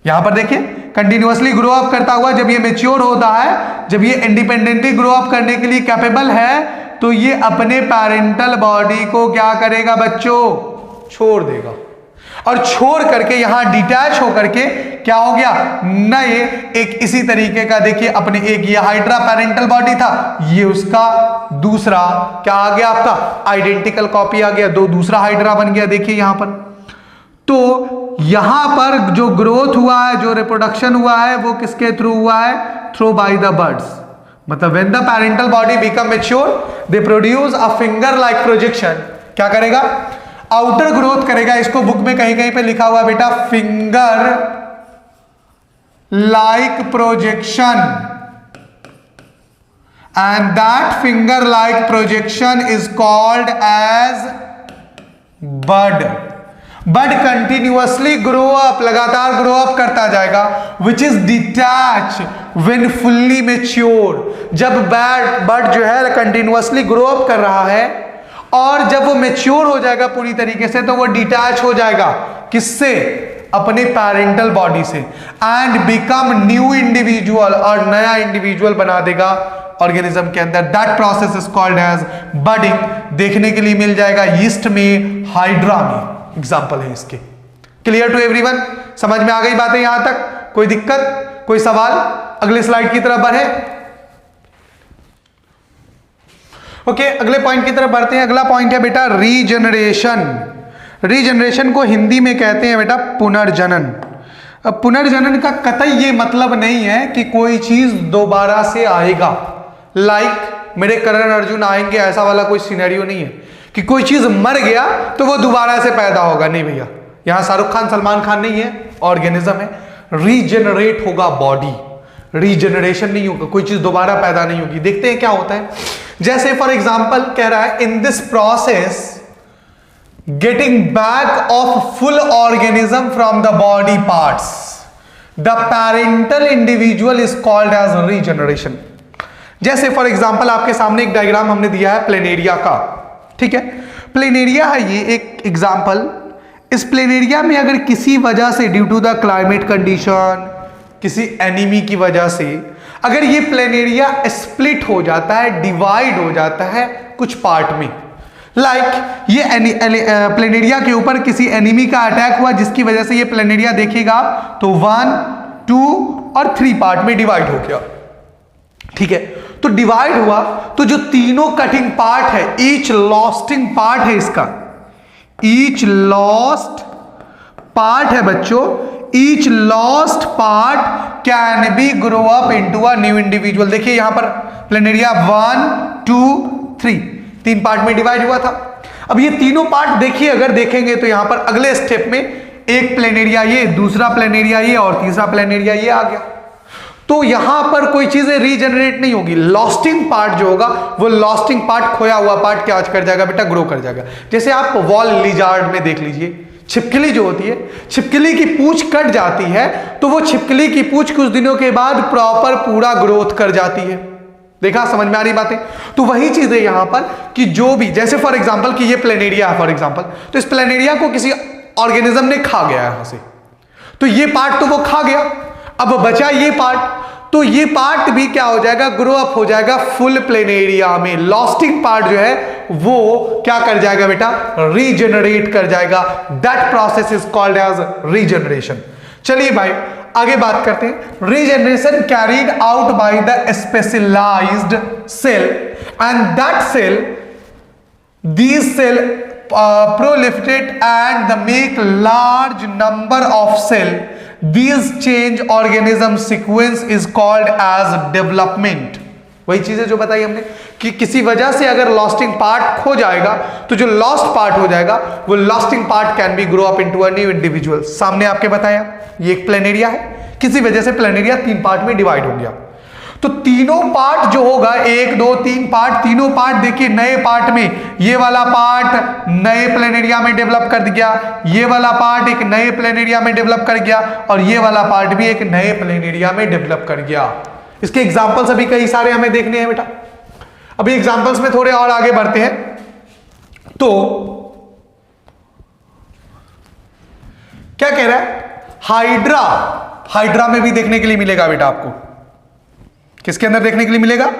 यहां पर देखिए कंटिन्यूअसली ग्रो अप करता हुआ जब ये मैच्योर होता है, जब ये इंडिपेंडेंटली ग्रो अप करने के लिए कैपेबल है, तो ये अपने पैरेंटल बॉडी को क्या करेगा बच्चों? छोड़ देगा। और छोड़ करके यहां डिटैच होकर के क्या हो गया? नए एक इसी तरीके का, देखिए अपने एक ये हाइड्रा पैरेंटल बॉडी था, ये उसका दूसरा क्या आ गया? आपका आइडेंटिकल कॉपी आ गया, दो दूसरा हाइड्रा बन गया। देखिए यहां पर, तो यहां पर जो ग्रोथ हुआ है, जो रिप्रोडक्शन हुआ है, वो किसके थ्रू हुआ है? Through by the birds. मतलब when the parental body become mature they produce a finger like projection. क्या करेगा? आउटर ग्रोथ करेगा। इसको बुक में कहीं कहीं पे लिखा हुआ है बेटा finger like projection, and that finger like projection is called as bud. Bud continuously grow up, लगातार ग्रो अप करता जाएगा, which is detach when fully mature. जब बड जो है कंटिन्यूअसली ग्रो अप कर रहा है और जब वो मैच्योर हो जाएगा पूरी तरीके से, तो वो डिटैच हो जाएगा किससे? अपने पैरेंटल बॉडी से, एंड बिकम न्यू इंडिविजुअल, और नया इंडिविजुअल बना देगा ऑर्गेनिज्म के अंदर। That process is called as budding. देखने के लिए मिल जाएगा यीस्ट में, हाइड्रा में, एग्जांपल है इसके। Clear to everyone? समझ में आ गई बातें यहां तक? कोई दिक्कत, कोई सवाल? अगले स्लाइड की तरफ बढ़े। ओके, अगले पॉइंट की तरफ बढ़ते हैं। अगला पॉइंट है बेटा रीजनरेशन। रीजनरेशन को हिंदी में कहते हैं बेटा पुनर्जनन। अब पुनर्जनन का कतई ये मतलब नहीं है कि कोई चीज दोबारा से आएगा, लाइक मेरे करण अर्जुन आएंगे, ऐसा वाला कोई सिनेरियो नहीं है कि कोई चीज मर गया तो वो दोबारा से पैदा होगा। नहीं भैया, यहां शाहरुख खान सलमान खान नहीं है, ऑर्गेनिज्म है। रीजनरेट होगा बॉडी, रीजनरेशन नहीं होगा, कोई चीज दोबारा पैदा नहीं होगी। देखते हैं क्या होता है। जैसे फॉर एग्जाम्पल कह रहा है, in this process getting back of full organism from the body parts, the parental individual is called as regeneration. जैसे फॉर एग्जाम्पल आपके सामने एक डायग्राम हमने दिया है प्लेनेरिया का, ठीक है? प्लेनेरिया है ये एक एग्जाम्पल। इस प्लेनेरिया में अगर किसी वजह से, due to the climate condition, किसी एनीमी की वजह से अगर ये प्लेनेरिया स्प्लिट हो जाता है, डिवाइड हो जाता है कुछ पार्ट में, लाइक ये प्लेनेरिया के ऊपर किसी एनिमी का अटैक हुआ जिसकी वजह से ये प्लेनेरिया देखिएगा तो 1, 2 और 3 पार्ट में डिवाइड हो गया, ठीक है? तो डिवाइड हुआ तो जो तीनों कटिंग पार्ट है, ईच लॉस्टिंग पार्ट है इसका, ईच लॉस्ट पार्ट है बच्चों, each lost part can be grow up into a new individual. देखिए यहां पर प्लेनेरिया 1, 2, 3 3 पार्ट में डिवाइड हुआ था। अब ये तीनों पार्ट देखिए, अगर देखेंगे तो यहां पर अगले स्टेप में एक प्लेनेरिया ये, दूसरा प्लेनेरिया ये और तीसरा प्लेनेरिया ये आ गया। तो यहां पर कोई चीजें रीजनरेट नहीं होगी, लॉस्टिंग पार्ट जो होगा वो लॉस्टिंग पार्ट, खोया हुआ पार्ट क्या कर जाएगा बेटा? ग्रो कर जाएगा। जैसे आप वॉल लिजार्ड में देख लीजिए, छिपकली जो होती है, छिपकली की पूंछ कट जाती है तो वो छिपकली की पूंछ कुछ दिनों के बाद प्रॉपर पूरा ग्रोथ कर जाती है। देखा, समझ में आ रही बातें? तो वही चीज है यहां पर कि जो भी, जैसे फॉर एग्जांपल कि ये प्लेनेरिया है फॉर एग्जांपल, तो इस प्लेनेरिया को किसी ऑर्गेनिज्म ने खा गया यहां से, तो ये पार्ट तो वो खा गया, अब बचा ये पार्ट, तो ये पार्ट भी क्या हो जाएगा? ग्रो अप हो जाएगा फुल प्लेनेरिया में। लॉस्टिंग पार्ट जो है वो क्या कर जाएगा बेटा? रीजनरेट कर जाएगा। That process is called as regeneration. चलिए भाई आगे बात करते हैं। Regeneration carried out by the specialised cell, and that cell, these cell proliferate and the make large number of cell. These change organism sequence is called as development. वही चीजें जो बताई हमने कि किसी वजह से अगर लॉस्टिंग पार्ट खो जाएगा तो जो लॉस्ट पार्ट हो जाएगा वो lasting part can be grow up into a new individual. सामने आपके बताया ये एक प्लेनेरिया है, किसी वजह से प्लेनेरिया 3 पार्ट में डिवाइड हो गया, तो तीनों पार्ट जो होगा 1 2 3 पार्ट, तीनों पार्ट देखिए नए पार्ट में, ये वाला पार्ट नए प्लेनेरिया में डेवलप कर दिया, ये वाला पार्ट एक नए प्लेनेरिया में डेवलप कर गया और ये वाला पार्ट भी एक नए प्लेनेरिया में डेवलप कर गया। इसके एग्जांपल्स अभी कई सारे हमें देखने हैं बेटा। अभी एग्जांपल्स में थोड़े और आगे बढ़ते हैं। तो क्या कह रहा है, हाइड्रा, हाइड्रा में भी देखने के लिए मिलेगा बेटा आपको। किसके अंदर देखने के लिए मिलेगा?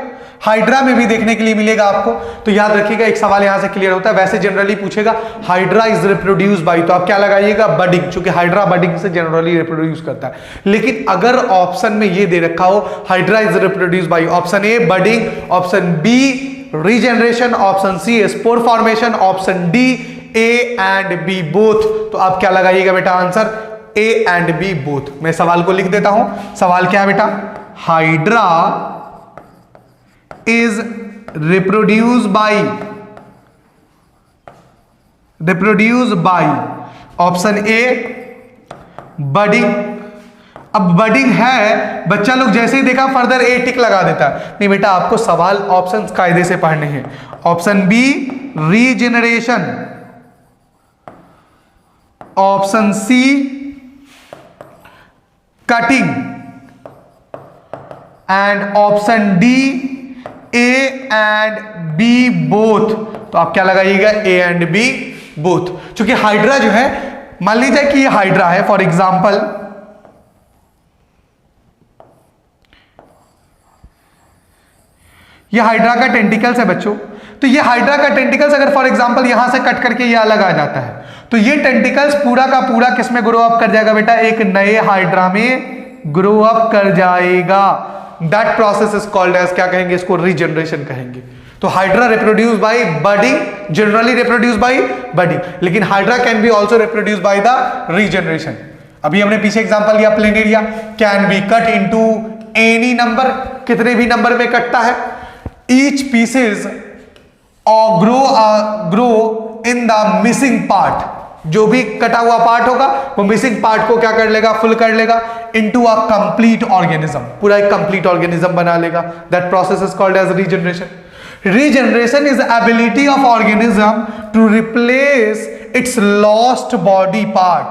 हाइड्रा में भी देखने के लिए मिलेगा आपको। तो याद रखिएगा, एक सवाल यहां से क्लियर होता है। वैसे जनरली पूछेगा हाइड्रा इज रिप्रोड्यूस बाय, तो आप क्या लगाइएगा? बडिंग, क्योंकि हाइड्रा बडिंग से जनरली रिप्रोड्यूस करता है। लेकिन अगर ऑप्शन में ये दे रखा हो hydra is reproduce by, option A budding, option B regeneration, option C spore formation, option D A and B both, तो आप क्या लगाइएगा बेटा? Answer A and B both. मैं सवाल को लिख देता हूं। सवाल क्या है बेटा? Hydra is reproduce by option A budding. अब बडिंग है, बच्चा लोग जैसे ही देखा फर्दर ए टिक लगा देता है। नहीं बेटा, आपको सवाल ऑप्शन कायदे से पढ़ने हैं। Option B regeneration, option C cutting and option D A and B both. तो आप क्या लगाइएगा? A and B both. क्योंकि हाइड्रा जो है, मान लीजिए कि ये हाइड्रा है, फॉर एग्जांपल ये हाइड्रा का टेंटिकल्स है बच्चों। तो ये हाइड्रा का टेंटिकल्स अगर फॉर एग्जांपल यहां से कट करके ये अलग आ जाता है, तो ये टेंटिकल्स पूरा का पूरा किस में ग्रो अप कर जाएगा बेटा? एक नए हाइड्रा में ग्रो अप कर जाएगा। That process is called as, क्या कहेंगे इसको? रीजनरेशन कहेंगे। तो hydra reproduce by budding, generally reproduce by budding, लेकिन hydra can be also reproduce by the regeneration. अभी हमने पीछे एग्जांपल लिया planaria, can be cut into any number, कितने भी नंबर में कटता है। ईच पीसेस और grow in the missing part, जो भी कटा हुआ पार्ट होगा वो मिसिंग पार्ट को क्या कर लेगा? फुल कर लेगा इनटू अ कंप्लीट ऑर्गेनिज्म, पूरा एक कंप्लीट ऑर्गेनिज्म बना लेगा। That process is called as regeneration. Regeneration is ability of organism to replace its lost body part,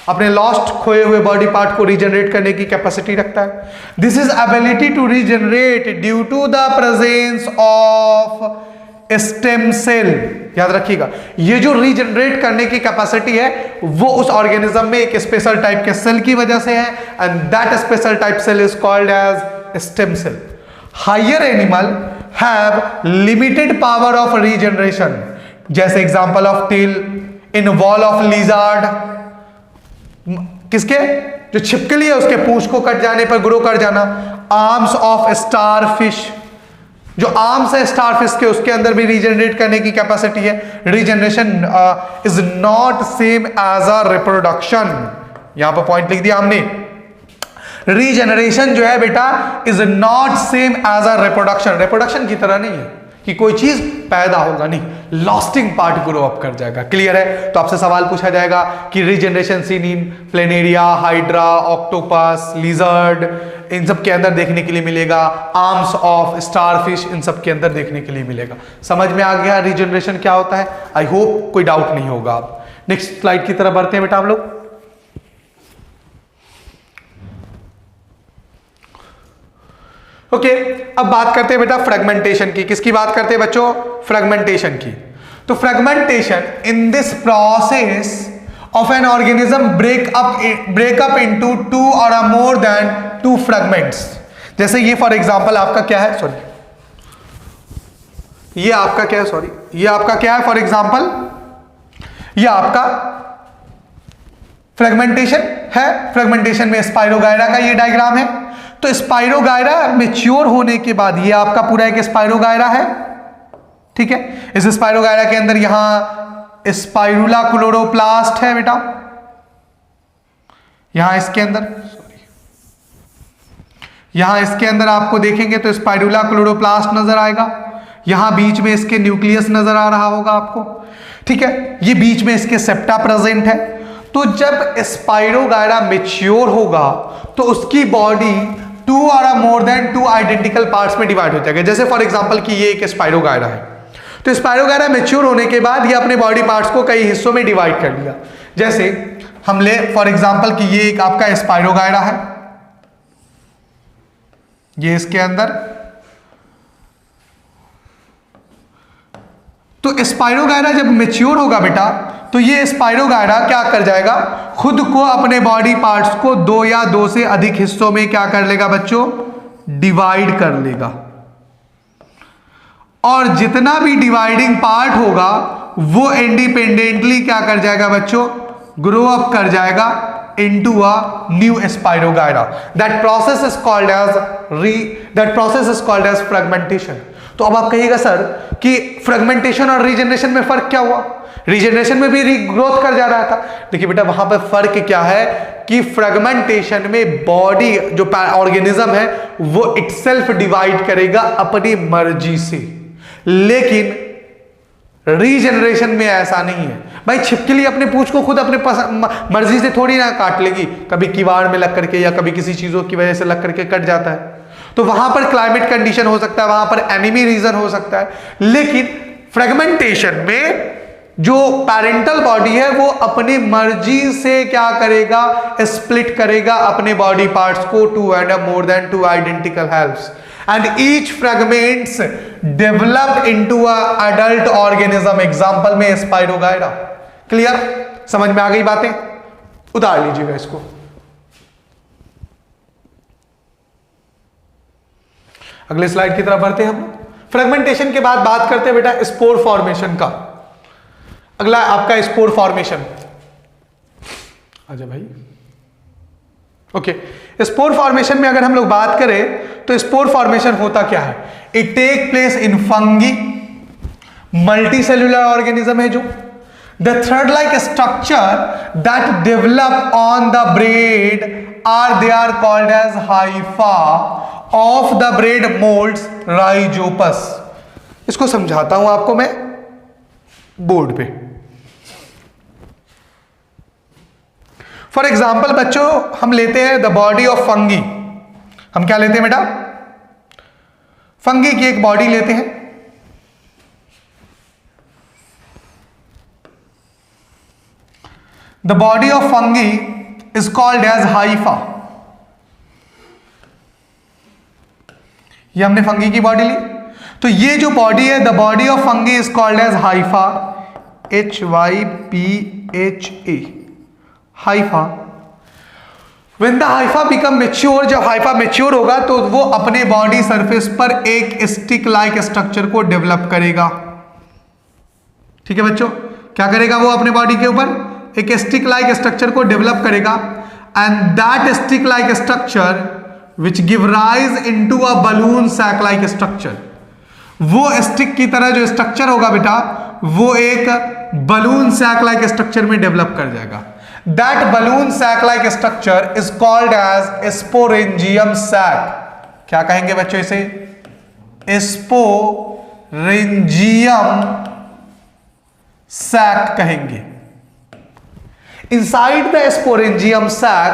अपने लॉस्ट खोए हुए बॉडी पार्ट को रीजनरेट करने की कैपेसिटी रखता है। This is ability to regenerate due to the presence of stem cell. याद रखिएगा, ये जो रीजनरेट करने की कैपेसिटी है वो उस ऑर्गेनिज्म में एक स्पेशल टाइप के सेल की वजह से है, and that special type cell is called as stem cell. Higher animal have limited power of regeneration, जैसे example of tail in wall of lizard, किसके? जो छिपकली है उसके पूंछ को कट जाने पर ग्रो कर जाना। आर्म्स ऑफ स्टार फिश, जो आर्म्स है स्टार फिश के, उसके अंदर भी रीजनरेट करने की कैपेसिटी है। Regeneration is not same as a reproduction. यहां पर पॉइंट लिख दिया हमने, रीजनरेशन जो है बेटा is not same as a reproduction. Reproduction की तरह नहीं है कि कोई चीज पैदा होगा, नहीं, लॉस्टिंग पार्ट ग्रो अप कर जाएगा। क्लियर है? तो आपसे सवाल पूछा जाएगा कि regeneration seen in planaria, hydra, octopus, lizard, इन सब के अंदर देखने के लिए मिलेगा। आर्म्स ऑफ स्टारफिश, इन सब के अंदर देखने के लिए मिलेगा। समझ में आ गया रीजनरेशन क्या होता है? आई होप कोई डाउट नहीं होगा। आप नेक्स्ट स्लाइड की तरफ बढ़ते हैं बेटा हम लोग। ओके, अब बात करते हैं बेटा फ्रेगमेंटेशन की। किसकी बात करते हैं बच्चों? फ्रेगमेंटेशन की। तो fragmentation in this process of an organism break up into two or more than two fragments। जैसे ये फॉर एग्जांपल आपका क्या है? सॉरी, ये आपका क्या है? सॉरी, ये आपका क्या है? फॉर एग्जांपल ये आपका फ्रेगमेंटेशन है। फ्रेगमेंटेशन में स्पाइरोगायरा का ये डायग्राम है। तो स्पाइरोगायरा मैच्योर होने के बाद ये आपका पूरा एक स्पाइरोगायरा है, ठीक है। इस स्पाइरोगायरा के अंदर यहां स्पाइरुला क्लोरोप्लास्ट है बेटा, यहां इसके अंदर, यहां इसके अंदर आपको देखेंगे तो स्पाइरुला क्लोरोप्लास्ट नजर आएगा, यहां बीच में इसके न्यूक्लियस नजर आ रहा होगा आपको, ठीक है। ये बीच में इसके सेप्टा प्रेजेंट है। तो जब स्पाइरोगायरा मैच्योर होगा तो उसकी बॉडी 2 और मोर देन 2 आइडेंटिकल पार्ट्स में डिवाइड हो जाएगा। जैसे फॉर एग्जांपल कि ये एक स्पाइरोगायरा है, तो स्पाइरोगायरा मैच्योर होने के बाद ये अपने बॉडी पार्ट्स को कई हिस्सों में डिवाइड कर लिया। जैसे हम ले फॉर एग्जांपल कि ये एक आपका स्पाइरोगायरा है, ये इसके अंदर, तो स्पाइरोगायरा जब मैच्योर होगा बेटा तो ये स्पाइरोगायरा क्या कर जाएगा, खुद को अपने बॉडी पार्ट्स को 2 या 2 से अधिक हिस्सों में क्या कर लेगा बच्चों, डिवाइड कर लेगा। और जितना भी डिवाइडिंग पार्ट होगा वो इंडिपेंडेंटली क्या कर जाएगा बच्चों, ग्रो अप कर जाएगा into a new spirogyra. That process is called as fragmentation. तो अब आप कहिएगा सर कि फ्रेगमेंटेशन और रीजनरेशन में फर्क क्या हुआ, रीजनरेशन में भी रीग्रोथ कर जा रहा था। देखिए बेटा वहां पर फर्क क्या है कि फ्रेगमेंटेशन में बॉडी जो ऑर्गेनिज्म है वो इटसेल्फ डिवाइड करेगा अपनी मर्जी से, लेकिन रीजनरेशन में ऐसा नहीं है। भाई छिपकली अपने पूंछ को खुद अपने मर्जी से थोड़ी ना काट लेगी, कभी किवाड़ में लग करके या कभी किसी चीजों की वजह से लग करके कट जाता है। तो वहां पर क्लाइमेट कंडीशन हो सकता है, वहां पर एनिमी रीजन हो सकता है, लेकिन फ्रेगमेंटेशन में जो पेरेंटल बॉडी है वो अपनी मर्जी से क्या करेगा, स्प्लिट करेगा अपने बॉडी पार्ट्स को 2 and more than 2 identical halves and each fragments develop into a adult organism, example में स्पाइरोगायरा। क्लियर, समझ में आ गई बातें? उतार लीजिएगा इसको। अगले स्लाइड की तरफ बढ़ते हैं हम। फ्रेगमेंटेशन के बाद बात करते हैं बेटा स्पोर फॉर्मेशन का। अगला आपका स्पोर फॉर्मेशन, आजा भाई। ओके, स्पोर फॉर्मेशन में अगर हम लोग बात करें तो स्पोर फॉर्मेशन होता क्या है, it take place in fungi, multicellular organism है जो the thread like structure that develop on the bread they are called as hypha of the bread moulds Rhizopus. इसको समझाता हूं आपको मैं बोर्ड पे। फॉर एग्जाम्पल बच्चों हम लेते हैं द बॉडी ऑफ फंगी। हम क्या लेते हैं बेटा, फंगी की एक बॉडी लेते हैं। The body of fungi is called as hypha. ये हमने फंगी की बॉडी ली, तो ये जो बॉडी है the body of fungi is called as hypha, HYPHA, hypha. When the hypha become mature, जब हाइफा मेच्योर होगा तो वो अपने बॉडी सरफेस पर एक स्टिक लाइक स्ट्रक्चर को डेवलप करेगा। ठीक है बच्चों, क्या करेगा वो अपने बॉडी के ऊपर एक स्टिक लाइक स्ट्रक्चर को डेवलप करेगा, and that stick like structure which give rise into a balloon sac like structure. वो स्टिक की तरह जो स्ट्रक्चर होगा बेटा वो एक बलून सैक लाइक स्ट्रक्चर में डेवलप कर जाएगा। That balloon sac like structure is called as sporangium sac। क्या कहेंगे बच्चों इसे, sporangium sac कहेंगे। Inside the sporangium sac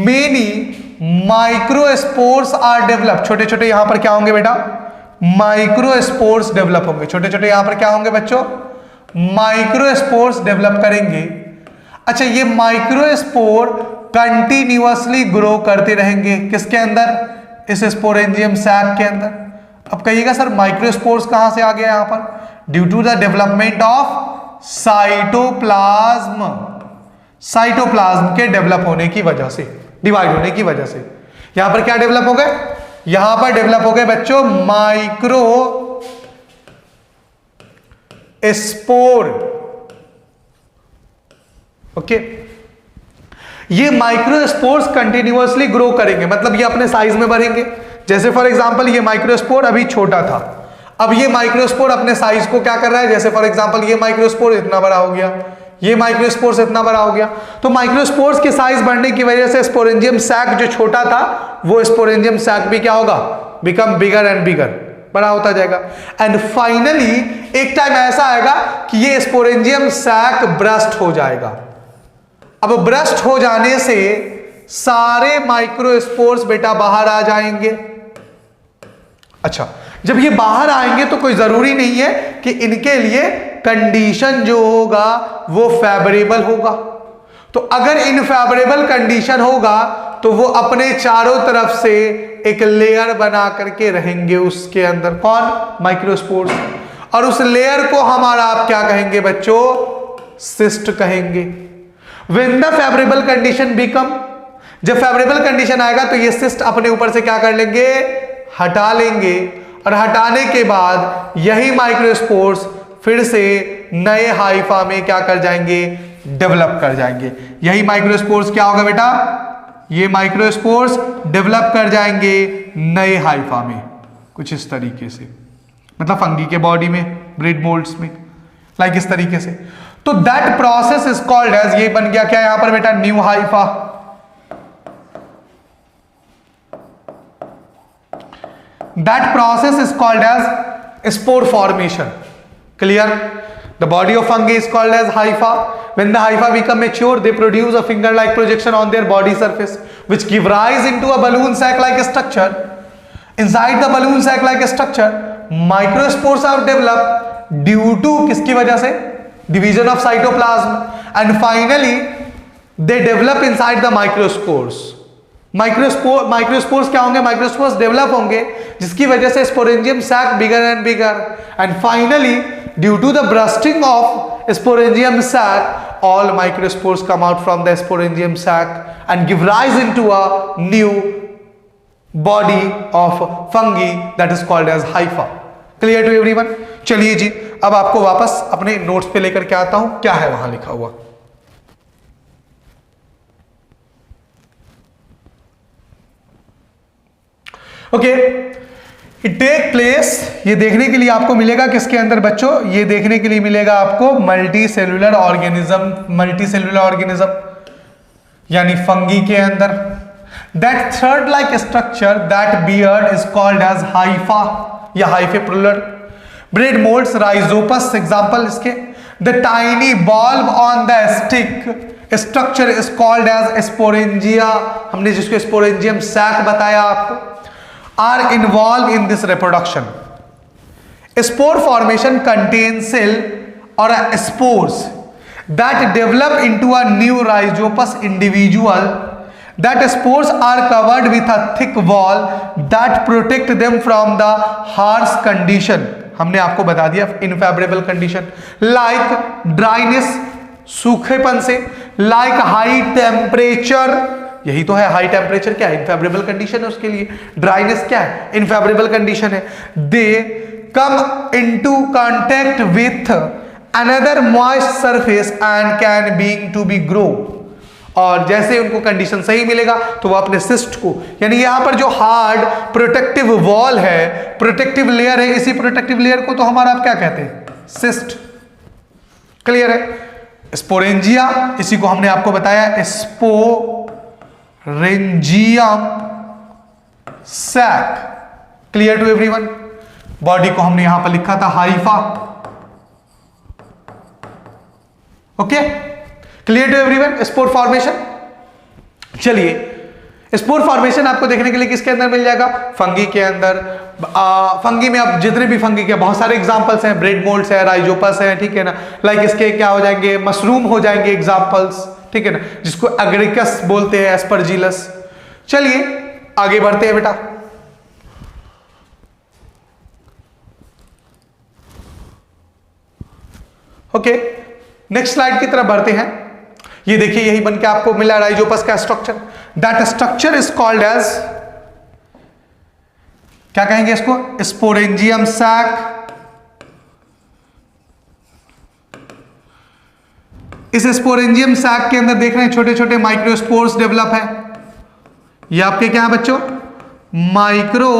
many microspores are developed। छोटे छोटे यहां पर क्या होंगे बेटा, माइक्रोस्पोर्स डेवलप होंगे। छोटे छोटे यहां पर क्या होंगे बच्चों, माइक्रोस्पोर्स डेवलप करेंगे। अच्छा, ये माइक्रोस्पोर कंटिन्यूअसली ग्रो करते रहेंगे किसके अंदर, इस स्पोरेंजियम सैक के अंदर। अब कहिएगा सर माइक्रोस्पोर्स कहां से आ गया यहां पर, due to the development of cytoplasm. Cytoplasm के डेवलप होने की वजह से, डिवाइड होने की वजह से यहां पर क्या डेवलप हो गए, यहां पर डेवलप हो गए बच्चों माइक्रो स्पोर। ओके, ये माइक्रोस्पोर्स कंटिन्यूअसली ग्रो करेंगे, मतलब ये अपने साइज में बढ़ेंगे। जैसे फॉर एग्जांपल ये माइक्रोस्पोर अभी छोटा था, अब ये माइक्रोस्पोर अपने साइज को क्या कर रहा है, जैसे फॉर एग्जांपल ये माइक्रोस्पोर इतना बड़ा हो गया, ये माइक्रोस्पोर्स इतना बड़ा हो गया, तो माइक्रोस्पोर्स के साइज बढ़ने की वजह से स्पोरेंजियम सैक जो छोटा था वो स्पोरेंजियम सैक भी क्या होगा, बिकम बिगर एंड बिगर, बड़ा होता जाएगा। एंड फाइनली एक टाइम ऐसा आएगा कि ये स्पोरेंजियम सैक ब्रस्ट हो जाएगा। अब ब्रस्ट हो जाने से सारे माइक्रोस्पोर्स बेटा बाहर आ जाएंगे। अच्छा, जब ये बाहर आएंगे तो कोई जरूरी नहीं है कि इनके लिए कंडीशन जो होगा वो फेवरेबल होगा। तो अगर इनफेवरेबल कंडीशन होगा तो वो अपने चारों तरफ से एक लेयर बना करके रहेंगे उसके अंदर, कौन, माइक्रोस्पोर्स, और उस लेयर को हमारा आप क्या कहेंगे बच्चों, सिस्ट कहेंगे। When the favourable condition become, जब फेवरेबल कंडीशन आएगा तो ये सिस्ट अपने ऊपर से क्या कर लेंगे, हटा लेंगे, और हटाने के बाद यही माइक्रोस्पोर्स फिर से नए हाइफा में क्या कर जाएंगे, डेवलप कर जाएंगे। यही माइक्रोस्पोर्स क्या होगा बेटा, ये माइक्रोस्पोर्स डेवलप कर जाएंगे नए हाइफा में, कुछ इस तरीके से, मतलब फंगी के बॉडी में, ब्रेड मोल्ड्स में, लाइक इस तरीके से। तो that process is called as, ये बन गया क्या यहां पर बेटा, new hypha. That process is called as spore formation. Clear? The body of fungi is called as hypha. When the hypha become mature, they produce a finger-like projection on their body surface, which give rise into a balloon sac-like structure. Inside the balloon sac-like structure, microspores are developed due to किसकी वजह से, division of cytoplasm, and finally they develop inside the microspores. Microspores क्या होंगे, माइक्रोस्पोर्स डेवलप होंगे जिसकी वजह से sporangium sac bigger and bigger, and finally due to the bursting of sporangium sac all microspores come out from the sporangium sac and give rise into a new body of fungi that is called as hypha. Clear to everyone? चलिए जी, अब आपको वापस अपने नोट्स पे लेकर के आता हूं, क्या है वहां लिखा हुआ। ओके, इट टेक प्लेस, ये देखने के लिए आपको मिलेगा किसके अंदर बच्चों, ये देखने के लिए मिलेगा आपको multicellular organism, multicellular organism यानी फंगी के अंदर। That thread like structure that beard is called as hypha या हाइफेप्रुलर। ब्रेड मोल्ड्स, राइजोपस एग्जांपल इसके। The tiny bulb on the stick structure is called as sporangia, हमने जिसको स्पोरेंजियम सैक बताया आपको, are involved in this reproduction. Spore formation contains cell or spores that develop into a new rhizopus individual. That spores are covered with a thick wall that protect them from the harsh condition. हमने आपको बता दिया unfavorable condition like dryness, सूखेपन से, like high temperature, यही तो है हाई टेम्परेचर, क्या है, इनफेवरेबल कंडीशन है उसके लिए, ड्राइनेस क्या है, इनफेवरेबल कंडीशन है। They come into contact with another moist surface and can being to be grow, और जैसे उनको कंडीशन सही मिलेगा तो वो अपने सिस्ट को, यानी यहां पर जो हार्ड प्रोटेक्टिव वॉल है, प्रोटेक्टिव लेयर है, इसी प्रोटेक्टिव लेयर को तो हमारा आप क्या कहते हैं, सिस्ट। क्लियर है? स्पोरेंजिया, इसी को हमने आपको बताया रेंजियम sac. Clear to everyone? Body को हमने यहां पर लिखा था hypha. Okay, clear to everyone? Spore formation. चलिए, स्पोर फॉर्मेशन आपको देखने के लिए किसके अंदर मिल जाएगा, फंगी के अंदर। फंगी में आप जितने भी फंगी के बहुत सारे एग्जांपल्स हैं, ब्रेड मोल्ड्स है, राइजोपस है, ठीक है ना, लाइक इसके क्या हो जाएंगे, मशरूम हो जाएंगे एग्जांपल्स, ठीक है ना, जिसको एग्रिकस बोलते हैं, एस्परजिलस। चलिए आगे बढ़ते हैं बेटा। ओके, नेक्स्ट स्लाइड की तरफ बढ़ते हैं। ये देखिए, यही बन के आपको मिला राइजोपस का structure. That structure is called as, क्या कहेंगे इसको, स्पोरेंजियम सैक। इस स्पोरेंजियम सैक के अंदर देख रहे हैं छोटे छोटे माइक्रोस्पोर्स डेवलप है। ये आपके क्या है बच्चों, माइक्रो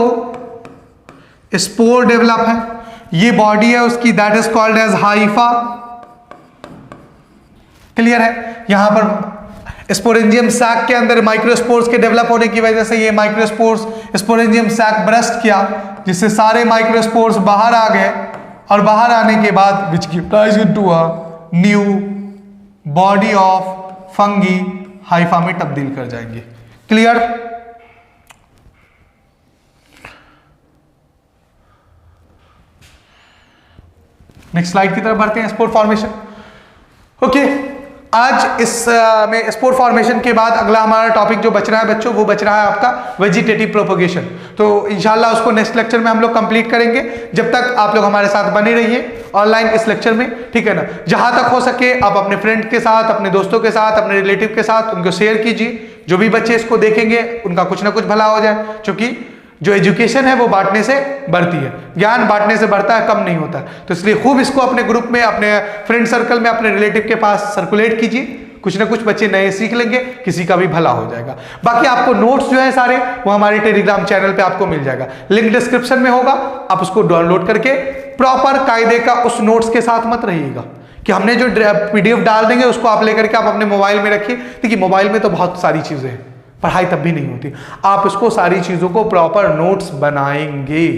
स्पोर डेवलप है। ये बॉडी है उसकी, that is called as hypha. Clear है? यहां पर स्पोरेंजियम सैक के अंदर माइक्रोस्पोर्स के डेवलप होने की वजह से ये माइक्रोस्पोर्स स्पोरेंजियम सैक ब्रस्ट किया, जिससे सारे माइक्रोस्पोर्स बाहर आ गए, और बाहर आने के बाद which give rise to a new body of fungi, hypha में तब्दील कर जाएंगे। क्लियर? नेक्स्ट स्लाइड की तरफ बढ़ते हैं, स्पोर फॉर्मेशन। ओके, आज इस में स्पोर फॉर्मेशन के बाद अगला हमारा टॉपिक जो बच रहा है बच्चों, वो बच रहा है आपका वेजिटेटिव प्रोपोगेशन। तो इंशाल्लाह उसको नेक्स्ट लेक्चर में हम लोग कंप्लीट करेंगे। जब तक आप लोग हमारे साथ बने रहिए ऑनलाइन इस लेक्चर में, ठीक है ना। जहां तक हो सके आप अपने फ्रेंड के साथ, अपने दोस्तों के साथ, अपने रिलेटिव के साथ उनको शेयर कीजिए। जो भी बच्चे इसको देखेंगे उनका कुछ ना कुछ भला हो जाए, क्योंकि जो एजुकेशन है वो बांटने से बढ़ती है, ज्ञान बांटने से बढ़ता है, कम नहीं होता। तो इसलिए खूब इसको अपने ग्रुप में, अपने फ्रेंड सर्कल में, अपने रिलेटिव के पास सर्कुलेट कीजिए। कुछ ना कुछ बच्चे नए सीख लेंगे, किसी का भी भला हो जाएगा। बाकी आपको नोट्स जो है सारे वो हमारे टेलीग्राम चैनल पे आपको मिल जाएगा, लिंक डिस्क्रिप्शन में होगा। आप उसको डाउनलोड करके प्रॉपर कायदे का उस नोट्स के साथ मत रहिएगा कि हमने जो पीडीएफ डाल देंगे उसको आप लेकर के आप अपने मोबाइल में रखिए। देखिए मोबाइल में तो बहुत सारी चीजें हैं, पढ़ाई तब भी नहीं होती। आप इसको सारी चीजों को प्रॉपर नोट्स बनाएंगे।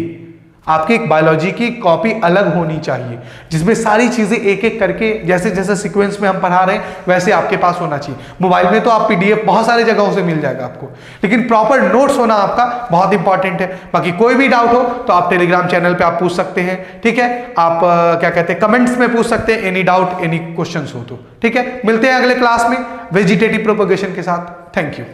आपकी एक बायोलॉजी की कॉपी अलग होनी चाहिए, जिसमें सारी चीजें एक एक करके जैसे जैसे सीक्वेंस में हम पढ़ा रहे हैं वैसे आपके पास होना चाहिए। मोबाइल में तो आप पीडीएफ बहुत सारी जगहों से मिल जाएगा आपको, लेकिन प्रॉपर नोट्स होना आपका बहुत इंपॉर्टेंट है। बाकी कोई भी डाउट हो तो आप टेलीग्राम चैनल पे आप पूछ सकते हैं, ठीक है। आप क्या कहते हैं, कमेंट्स में पूछ सकते हैं, एनी डाउट एनी क्वेश्चंस हो तो, ठीक है। मिलते हैं अगले क्लास में वेजिटेटिव प्रोपोगेशन के साथ। Thank you.